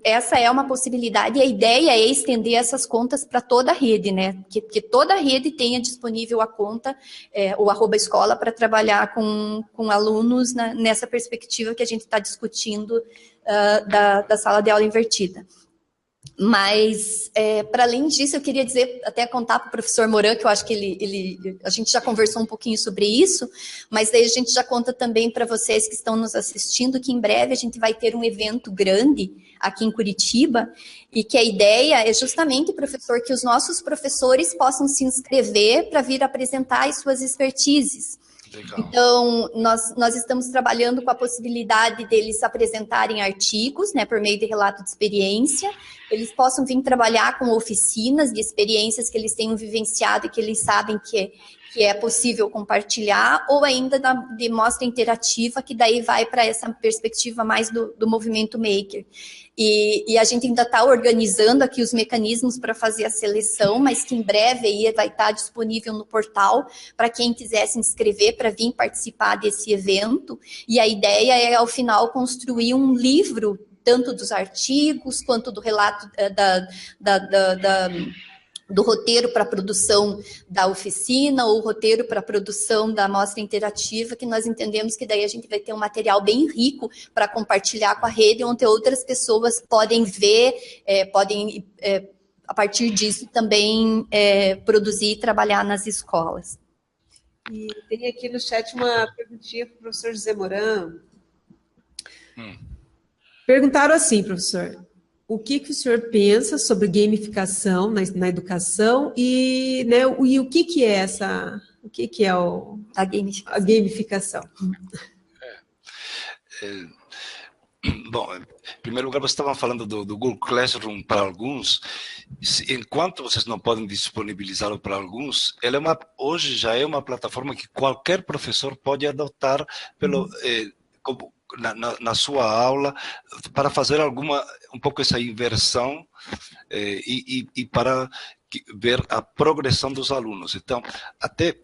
[SPEAKER 4] essa é uma possibilidade e a ideia é estender essas contas para toda a rede, né? Que toda a rede tenha disponível a conta, o @escola, para trabalhar com alunos nessa perspectiva que a gente está discutindo da sala de aula invertida. Mas, para além disso, eu queria dizer, até contar para o professor Moran, que eu acho que a gente já conversou um pouquinho sobre isso, mas daí a gente já conta também para vocês que estão nos assistindo, que em breve a gente vai ter um evento grande aqui em Curitiba, e que a ideia é justamente, professor, que os nossos professores possam se inscrever para vir apresentar as suas expertises. Legal. Então, nós estamos trabalhando com a possibilidade deles apresentarem artigos, né, por meio de relato de experiência, eles possam vir trabalhar com oficinas de experiências que eles tenham vivenciado e que eles sabem que é possível compartilhar, ou ainda de mostra interativa, que daí vai para essa perspectiva mais do movimento maker. E a gente ainda está organizando aqui os mecanismos para fazer a seleção, mas que em breve aí vai estar disponível no portal para quem quiser se inscrever para vir participar desse evento. E a ideia é, ao final, construir um livro, tanto dos artigos, quanto do relato do roteiro para a produção da oficina, ou roteiro para a produção da amostra interativa, que nós entendemos que daí a gente vai ter um material bem rico para compartilhar com a rede, onde outras pessoas podem ver, a partir disso também produzir e trabalhar nas escolas.
[SPEAKER 1] E tem aqui no chat uma perguntinha para o professor José Moran. Perguntaram assim, professor: o que o senhor pensa sobre gamificação na educação e, né, e o que é essa, o que é a gamificação?
[SPEAKER 2] Bom, em primeiro lugar, vocês estavam falando do Google Classroom para alguns. Enquanto vocês não podem disponibilizá-lo para alguns, hoje já é uma plataforma que qualquer professor pode adotar na sua aula, para fazer um pouco essa inversão e para ver a progressão dos alunos. Então, até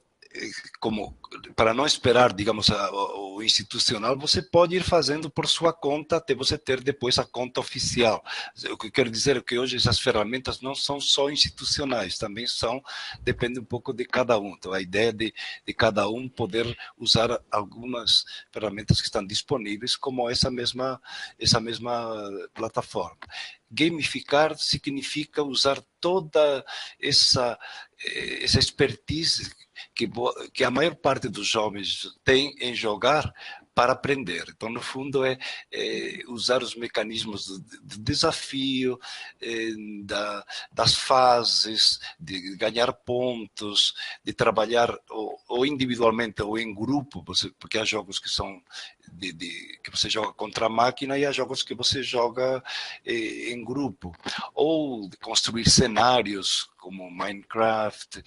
[SPEAKER 2] para não esperar, digamos, o institucional, você pode ir fazendo por sua conta até você ter depois a conta oficial. O que eu quero dizer é que hoje essas ferramentas não são só institucionais, também depende um pouco de cada um. Então, a ideia de cada um poder usar algumas ferramentas que estão disponíveis, como essa mesma plataforma. Gamificar significa usar toda essa expertise que a maior parte dos jovens tem em jogar para aprender. Então, no fundo, é usar os mecanismos do desafio, das fases, de ganhar pontos, de trabalhar ou individualmente ou em grupo, porque há jogos que são que você joga contra a máquina e há jogos que você joga em grupo, ou de construir cenários como Minecraft.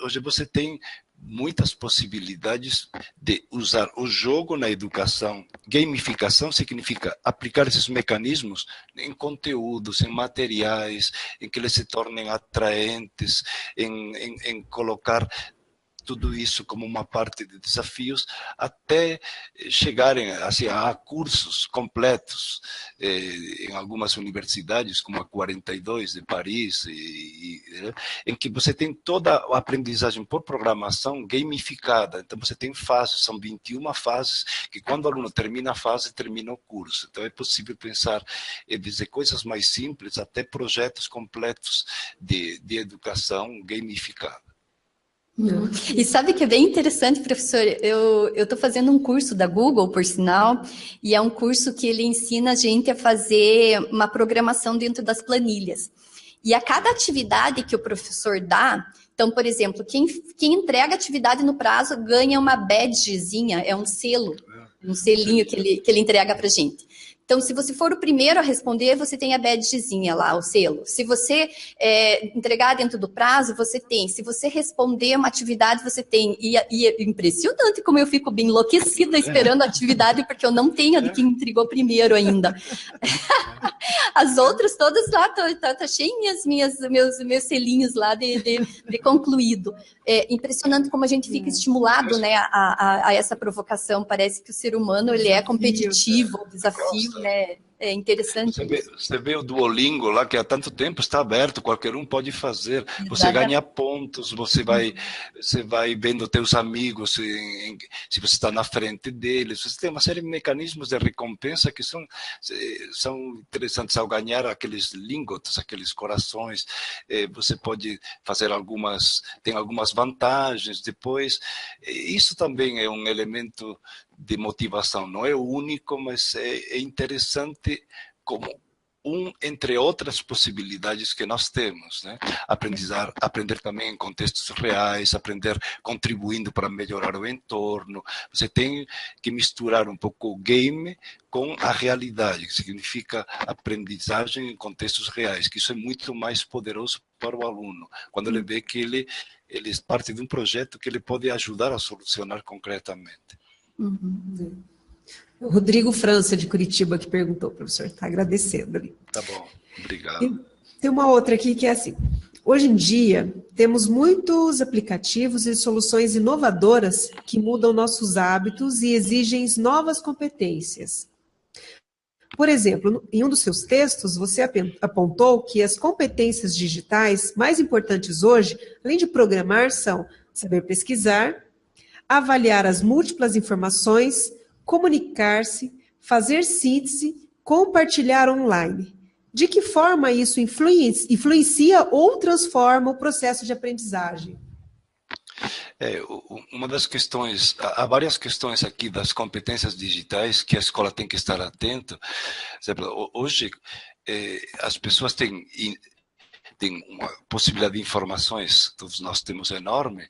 [SPEAKER 2] Hoje você tem muitas possibilidades de usar o jogo na educação. Gamificação significa aplicar esses mecanismos em conteúdos, em materiais, em que eles se tornem atraentes, em colocar tudo isso como uma parte de desafios, até chegarem assim, a cursos completos em algumas universidades, como a 42 de Paris, em que você tem toda a aprendizagem por programação gamificada. Então, você tem fases, são 21 fases, que quando o aluno termina a fase, termina o curso. Então, é possível pensar desde coisas mais simples até projetos completos de educação gamificada.
[SPEAKER 4] E sabe que é bem interessante, professor? Eu estou fazendo um curso da Google, por sinal, e é um curso que ele ensina a gente a fazer uma programação dentro das planilhas. E a cada atividade que o professor dá, então, por exemplo, quem entrega a atividade no prazo ganha uma badgezinha, é um selo, um selinho que ele entrega para a gente. Então, se você for o primeiro a responder, você tem a badgezinha lá, o selo. Se você entregar dentro do prazo, você tem. Se você responder uma atividade, você tem. E é impressionante como eu fico bem enlouquecida esperando a atividade, porque eu não tenho a de quem entregou primeiro ainda. As outras todas lá, tá cheinhas meus selinhos lá de concluído. É impressionante como a gente fica estimulado, né, a essa provocação. Parece que o ser humano ele é competitivo, o desafio, né? É interessante.
[SPEAKER 2] Você vê o Duolingo lá, que há tanto tempo está aberto, qualquer um pode fazer.
[SPEAKER 4] Exatamente.
[SPEAKER 2] Você ganha pontos, você vai vendo teus amigos, se você está na frente deles. Você tem uma série de mecanismos de recompensa que são interessantes. Ao ganhar aqueles lingots, aqueles corações, você pode fazer tem algumas vantagens depois. Isso também é um elemento de motivação. Não é o único, mas é interessante como entre outras possibilidades que nós temos, né? Aprender também em contextos reais, aprender contribuindo para melhorar o entorno. Você tem que misturar um pouco o game com a realidade, que significa aprendizagem em contextos reais, que isso é muito mais poderoso para o aluno, quando ele vê que ele é parte de um projeto que ele pode ajudar a solucionar concretamente.
[SPEAKER 1] Uhum. O Rodrigo França, de Curitiba, que perguntou, professor, está agradecendo ali.
[SPEAKER 2] Tá bom, obrigado.
[SPEAKER 1] Tem uma outra aqui que é assim, hoje em dia, temos muitos aplicativos e soluções inovadoras que mudam nossos hábitos e exigem novas competências. Por exemplo, em um dos seus textos, você apontou que as competências digitais mais importantes hoje, além de programar, são saber pesquisar, avaliar as múltiplas informações, comunicar-se, fazer síntese, compartilhar online. De que forma isso influencia ou transforma o processo de aprendizagem?
[SPEAKER 2] Uma das questões, há várias questões aqui das competências digitais que a escola tem que estar atento. Por exemplo, hoje as pessoas têm uma possibilidade de informações, todos nós temos enorme,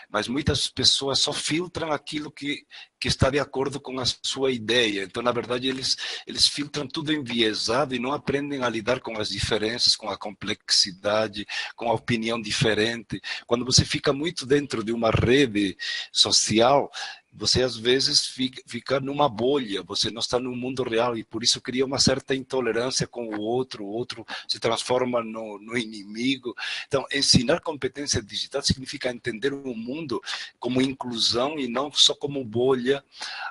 [SPEAKER 2] mas muitas pessoas só filtram aquilo que está de acordo com a sua ideia. Então, na verdade, eles filtram tudo enviesado e não aprendem a lidar com as diferenças, com a complexidade, com a opinião diferente. Quando você fica muito dentro de uma rede social, você às vezes fica numa bolha, você não está no mundo real e por isso cria uma certa intolerância com o outro se transforma no inimigo. Então, ensinar competência digital significa entender o mundo como inclusão e não só como bolha,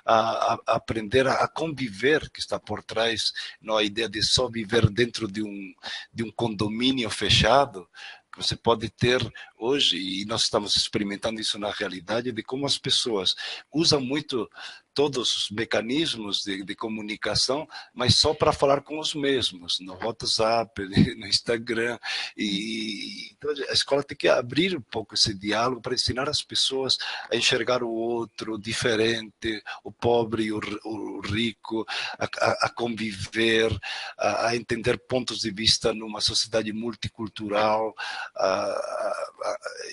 [SPEAKER 2] a aprender a conviver, que está por trás, não a ideia de só viver dentro de um condomínio fechado, que você pode ter hoje, e nós estamos experimentando isso na realidade, de como as pessoas usam muito todos os mecanismos de comunicação, mas só para falar com os mesmos, no WhatsApp, no Instagram. Então a escola tem que abrir um pouco esse diálogo para ensinar as pessoas a enxergar o outro diferente, o pobre e o rico, a conviver, a entender pontos de vista numa sociedade multicultural,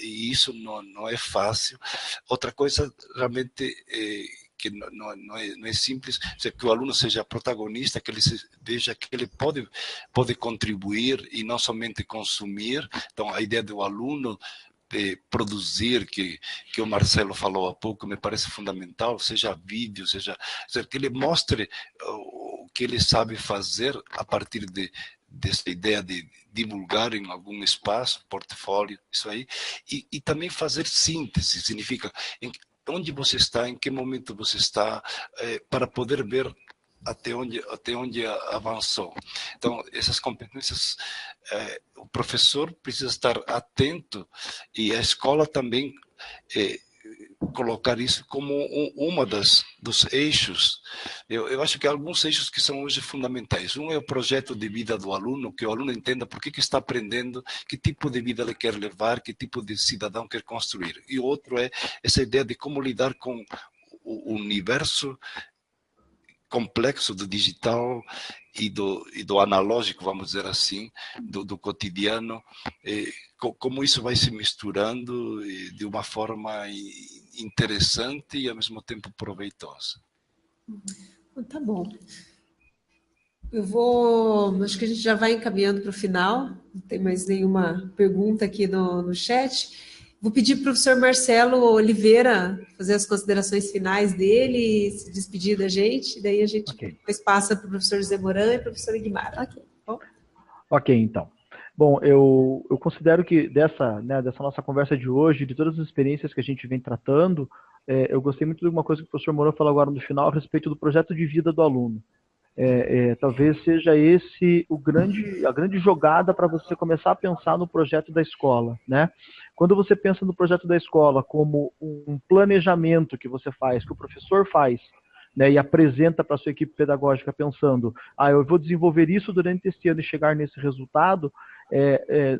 [SPEAKER 2] e isso não é fácil. Outra coisa realmente que não é simples, que o aluno seja protagonista, que ele veja que ele pode contribuir e não somente consumir. Então, a ideia do aluno produzir, que o Marcelo falou há pouco, me parece fundamental, seja vídeo, seja que ele mostre o que ele sabe fazer a partir dessa ideia de divulgar em algum espaço, portfólio, isso aí, e também fazer síntese, significa onde você está, em que momento você está, para poder ver até onde avançou. Então, essas competências, o professor precisa estar atento e a escola também colocar isso como uma dos eixos. Eu acho que há alguns eixos que são hoje fundamentais. Um é o projeto de vida do aluno, que o aluno entenda por que está aprendendo, que tipo de vida ele quer levar, que tipo de cidadão quer construir. E o outro é essa ideia de como lidar com o universo complexo do digital e do analógico, vamos dizer assim, do cotidiano, como isso vai se misturando de uma forma interessante e ao mesmo tempo proveitosa.
[SPEAKER 1] Tá bom. Acho que a gente já vai encaminhando para o final, não tem mais nenhuma pergunta aqui no chat. Vou pedir para o professor Marcelo Oliveira fazer as considerações finais dele, se despedir da gente, daí a gente depois passa para o professor José Moran e para o professor Guimara.
[SPEAKER 3] Ok, então. Bom, eu considero que dessa nossa conversa de hoje, de todas as experiências que a gente vem tratando, eu gostei muito de uma coisa que o professor Moran falou agora no final, a respeito do projeto de vida do aluno. Talvez seja esse a grande jogada para você começar a pensar no projeto da escola, né? Quando você pensa no projeto da escola como um planejamento que você faz, que o professor faz, né, e apresenta para a sua equipe pedagógica pensando, eu vou desenvolver isso durante esse ano e chegar nesse resultado,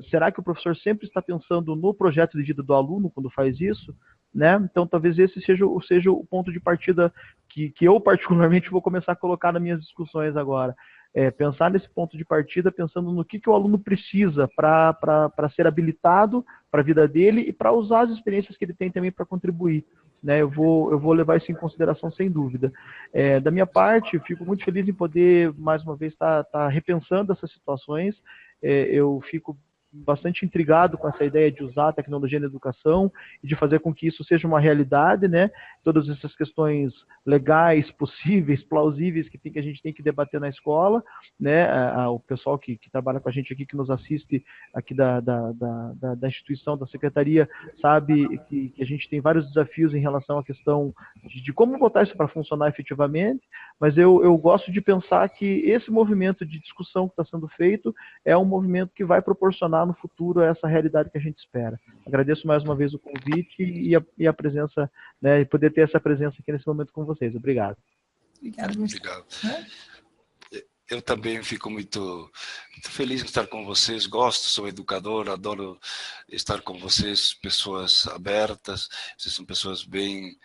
[SPEAKER 3] será que o professor sempre está pensando no projeto de vida do aluno quando faz isso? Né? Então, talvez esse seja o ponto de partida que eu, particularmente, vou começar a colocar nas minhas discussões agora. Pensar nesse ponto de partida, pensando no que o aluno precisa para ser habilitado para a vida dele e para usar as experiências que ele tem também para contribuir. Né? Eu vou levar isso em consideração, sem dúvida. Da minha parte, fico muito feliz em poder, mais uma vez, estar repensando essas situações. Eu fico bastante intrigado com essa ideia de usar a tecnologia na educação e de fazer com que isso seja uma realidade, né? Todas essas questões legais, possíveis, plausíveis que a gente tem que debater na escola, né? O pessoal que trabalha com a gente aqui, que nos assiste aqui da instituição, da secretaria, sabe que a gente tem vários desafios em relação à questão de como botar isso para funcionar efetivamente, mas eu gosto de pensar que esse movimento de discussão que está sendo feito é um movimento que vai proporcionar no futuro essa realidade que a gente espera. Agradeço mais uma vez o convite e a presença, né, e poder ter essa presença aqui nesse momento com vocês. Obrigado.
[SPEAKER 2] Obrigado. Eu também fico muito feliz em estar com vocês, sou educador, adoro estar com vocês, pessoas abertas, vocês são pessoas bem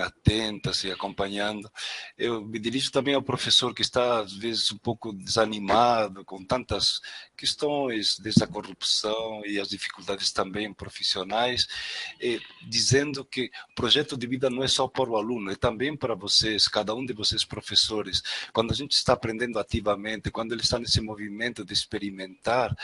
[SPEAKER 2] atentas e acompanhando. Eu me dirijo também ao professor que está, às vezes, um pouco desanimado com tantas questões, desde a corrupção e as dificuldades também profissionais, dizendo que o projeto de vida não é só para o aluno, é também para vocês, cada um de vocês professores. Quando a gente está aprendendo ativamente, quando ele está nesse movimento de experimentar,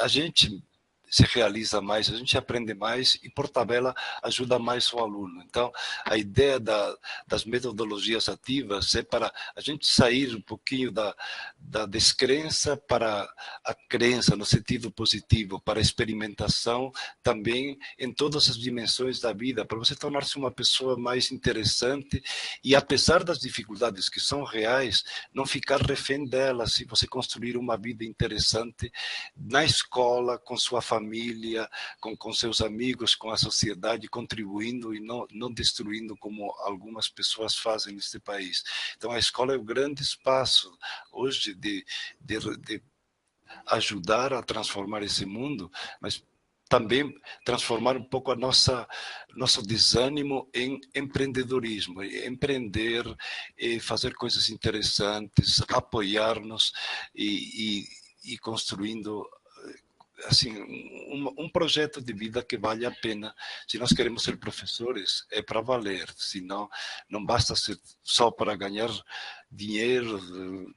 [SPEAKER 2] a gente se realiza mais, a gente aprende mais e, por tabela, ajuda mais o aluno. Então, a ideia das metodologias ativas é para a gente sair um pouquinho da descrença para a crença, no sentido positivo, para a experimentação também em todas as dimensões da vida, para você tornar-se uma pessoa mais interessante e, apesar das dificuldades que são reais, não ficar refém delas e você construir uma vida interessante na escola, com sua família, com seus amigos, com a sociedade, contribuindo e não destruindo como algumas pessoas fazem neste país. Então, a escola é o grande espaço hoje de ajudar a transformar esse mundo, mas também transformar um pouco nosso desânimo em empreendedorismo, empreender, fazer coisas interessantes, apoiar-nos e construindo assim, um projeto de vida que vale a pena. Se nós queremos ser professores, é para valer, senão não basta ser só para ganhar dinheiro,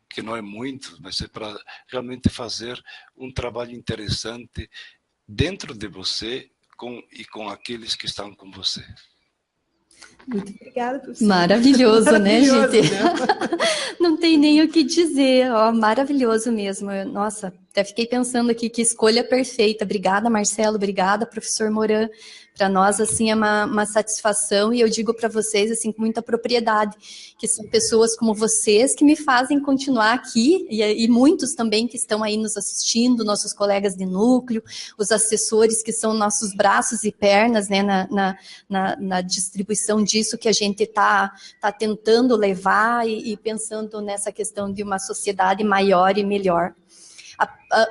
[SPEAKER 2] que não é muito, mas é para realmente fazer um trabalho interessante dentro de você e com aqueles que estão com você.
[SPEAKER 1] Muito obrigada, professor.
[SPEAKER 4] Maravilhoso, né, gente?
[SPEAKER 1] Né?
[SPEAKER 4] Não tem nem o que dizer, maravilhoso mesmo. Nossa, até fiquei pensando aqui que escolha perfeita. Obrigada, Marcelo, obrigada, professor Moran. Para nós, assim, é uma satisfação, e eu digo para vocês, assim, com muita propriedade, que são pessoas como vocês que me fazem continuar aqui, e muitos também que estão aí nos assistindo, nossos colegas de núcleo, os assessores que são nossos braços e pernas, né, na distribuição disso que a gente está tentando levar e pensando nessa questão de uma sociedade maior e melhor.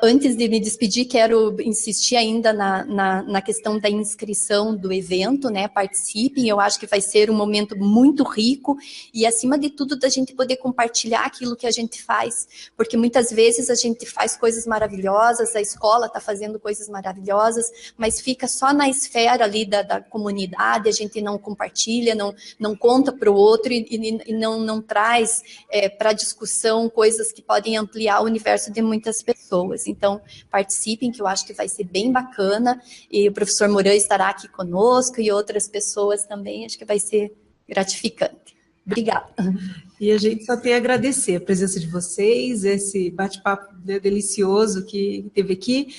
[SPEAKER 4] Antes de me despedir, quero insistir ainda na questão da inscrição do evento, né? Participem, eu acho que vai ser um momento muito rico e, acima de tudo, da gente poder compartilhar aquilo que a gente faz, porque muitas vezes a gente faz coisas maravilhosas, a escola está fazendo coisas maravilhosas, mas fica só na esfera ali da comunidade, a gente não compartilha, não conta para o outro e não traz para discussão coisas que podem ampliar o universo de muitas pessoas. Então, participem, que eu acho que vai ser bem bacana, e o professor Moran estará aqui conosco e outras pessoas também, acho que vai ser gratificante. Obrigada.
[SPEAKER 1] E a gente só tem a agradecer a presença de vocês, esse bate-papo, né, delicioso que teve aqui,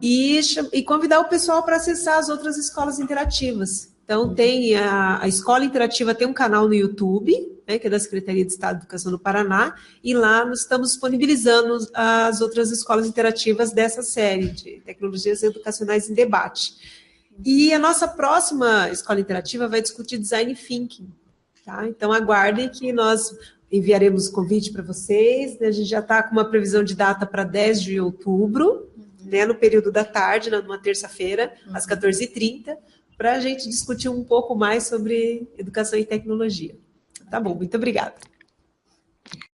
[SPEAKER 1] e convidar o pessoal para acessar as outras escolas interativas. Então, tem a Escola Interativa tem um canal no YouTube, né, que é da Secretaria de Estado de Educação do Paraná, e lá nós estamos disponibilizando as outras escolas interativas dessa série de Tecnologias Educacionais em Debate. E a nossa próxima escola interativa vai discutir Design Thinking. Tá? Então, aguardem que nós enviaremos o convite para vocês. A gente já está com uma previsão de data para 10 de outubro, né, no período da tarde, numa terça-feira, às 14h30, para a gente discutir um pouco mais sobre educação e tecnologia. Tá bom, muito obrigada.